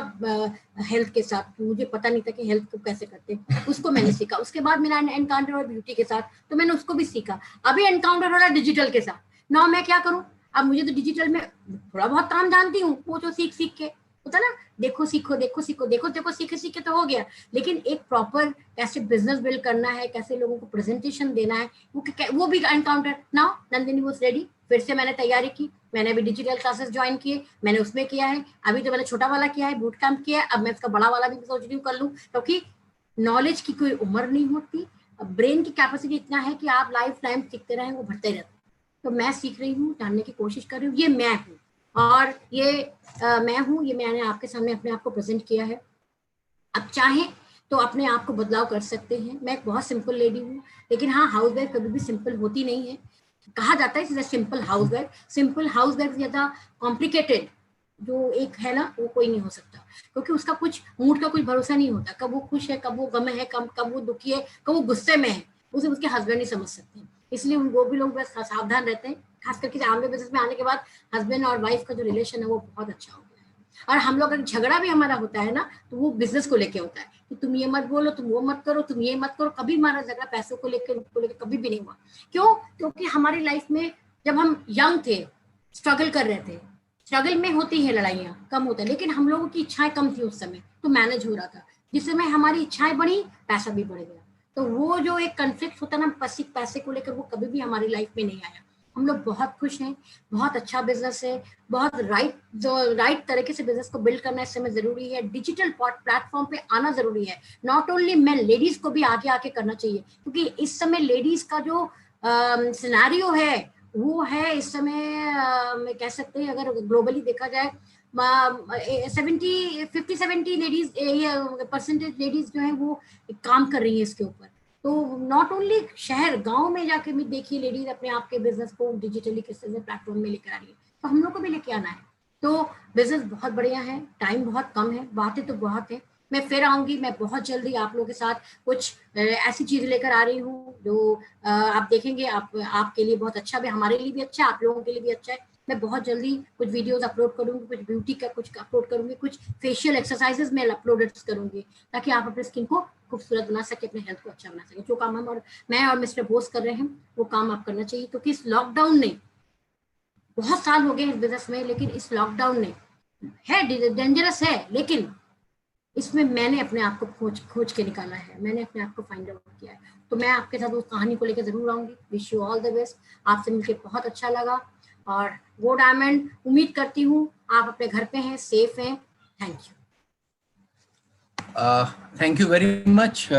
हेल्थ के साथ, मुझे पता नहीं था कि हेल्थ को कैसे करते, उसको मैंने सीखा। उसके बाद मेरा एनकाउंटर हुआ ब्यूटी के साथ, तो मैंने उसको भी सीखा। अभी एनकाउंटर हो रहा है डिजिटल के साथ। ना मैं क्या करूं, अब मुझे तो डिजिटल में थोड़ा बहुत काम जानती हूँ, वो जो सीख के होता ना, देखो सीखो देखो सीखो, देखो सीखे तो हो गया। लेकिन एक प्रॉपर कैसे बिजनेस बिल्ड करना है, कैसे लोगों को प्रेजेंटेशन देना है, वो भी encounter. Now Nandini was ready, फिर से मैंने तैयारी की, मैंने अभी डिजिटल क्लासेस ज्वाइन किए, मैंने उसमें किया है। अभी तो मैंने छोटा वाला किया है, बूट कैंप किया है, अब मैं उसका बड़ा वाला भी सोच रही हूँ कर लूँ, क्योंकि नॉलेज की कोई उम्र नहीं होती। ब्रेन की कैपेसिटी इतना है कि आप लाइफ टाइम सीखते रहें, वो बढ़ते रहते। तो मैं सीख रही हूँ, जानने की कोशिश कर रही हूँ, ये मैं हूँ, और ये मैं हूँ, ये मैंने आपके सामने अपने आप को प्रेजेंट किया है। अब चाहें तो अपने आप को बदलाव कर सकते हैं। मैं एक बहुत सिंपल लेडी हूँ, लेकिन हाँ, हाउस वाइफ कभी भी सिंपल होती नहीं है। कहा जाता है सिंपल हाउस वाइफ ज्यादा कॉम्प्लिकेटेड जो एक है ना, वो कोई नहीं हो सकता, क्योंकि उसका कुछ मूड का कुछ भरोसा नहीं होता, कब वो खुश है, कब वो गम है, कब वो दुखी है, कब वो गुस्से में है, उसे उसके हस्बैंड नहीं समझ सकते। इसलिए वो भी लोग बस सावधान रहते हैं। खास करके आमले बिजनेस में आने के बाद हस्बैंड और वाइफ का जो रिलेशन है वो बहुत अच्छा हो गया है। और हम लोग अगर झगड़ा भी हमारा होता है ना तो वो बिजनेस को लेके होता है कि तुम ये मत बोलो, तुम वो मत करो, तुम ये मत करो। कभी हमारा झगड़ा पैसों को लेकर कभी भी नहीं हुआ। क्यों? क्योंकि हमारी लाइफ में जब हम यंग थे, स्ट्रगल कर रहे थे, स्ट्रगल में होती है लड़ाइयाँ, कम होता है, लेकिन हम लोगों की इच्छाएं कम थी उस समय, तो मैनेज हो रहा था। जिस समय हमारी इच्छाएं बढ़ी, पैसा भी बढ़ गया। तो वो जो एक कन्फ्लिक्ट होता है ना पैसे को लेकर, वो कभी भी हमारी लाइफ में नहीं आया। हम लोग बहुत खुश हैं, बहुत अच्छा बिजनेस है, बहुत राइट तरीके से बिजनेस को बिल्ड करना इस समय जरूरी है। डिजिटल प्लेटफॉर्म पे आना जरूरी है। नॉट ओनली मेन, लेडीज को भी आगे आके करना चाहिए, क्योंकि इस समय लेडीज का जो सिनेरियो है वो है इस समय, मैं कह सकते हैं अगर ग्लोबली देखा जाए 50-70 लेडीज परसेंटेज लेडीज जो है वो काम कर रही है इसके ऊपर। तो नॉट ओनली शहर, गांव में जाके भी देखिए लेडीज अपने आप के बिजनेस को डिजिटली किस तरह से प्लेटफॉर्म में लेकर आ रही है। तो हम लोग को भी लेके आना है। तो बिजनेस बहुत बढ़िया है, टाइम बहुत कम है, बातें तो बहुत है। मैं फिर आऊंगी, मैं बहुत जल्दी आप लोगों के साथ कुछ ऐसी चीज लेकर आ रही हूँ जो आप देखेंगे, आपके लिए बहुत अच्छा भी, हमारे लिए भी अच्छा है, आप लोगों के लिए भी अच्छा है। मैं बहुत जल्दी कुछ वीडियोस अपलोड करूंगी, कुछ ब्यूटी का कुछ अपलोड करूंगी, कुछ फेशियल एक्सरसाइजेस में अपलोड करूंगी, ताकि आप अपने स्किन को खूबसूरत बना सके, अपने हेल्थ को अच्छा बना सके। जो काम मैं और मिस्टर बोस कर रहे हैं वो काम आप करना चाहिए, क्योंकि इस लॉकडाउन ने, बहुत साल हो गए इस बिजनेस में, लेकिन इस लॉकडाउन ने है डेंजरस है, लेकिन इसमें मैंने अपने आप को खोज के निकाला है, मैंने अपने आप को फाइंड आउट किया है। तो मैं आपके साथ उस कहानी को लेकर जरूर आऊंगी। Wish you all the best. आपसे मिलकर बहुत अच्छा लगा, और वो डायमंड उम्मीद करती हूँ आप अपने घर पे हैं, सेफ हैं। Thank you. Thank you very much.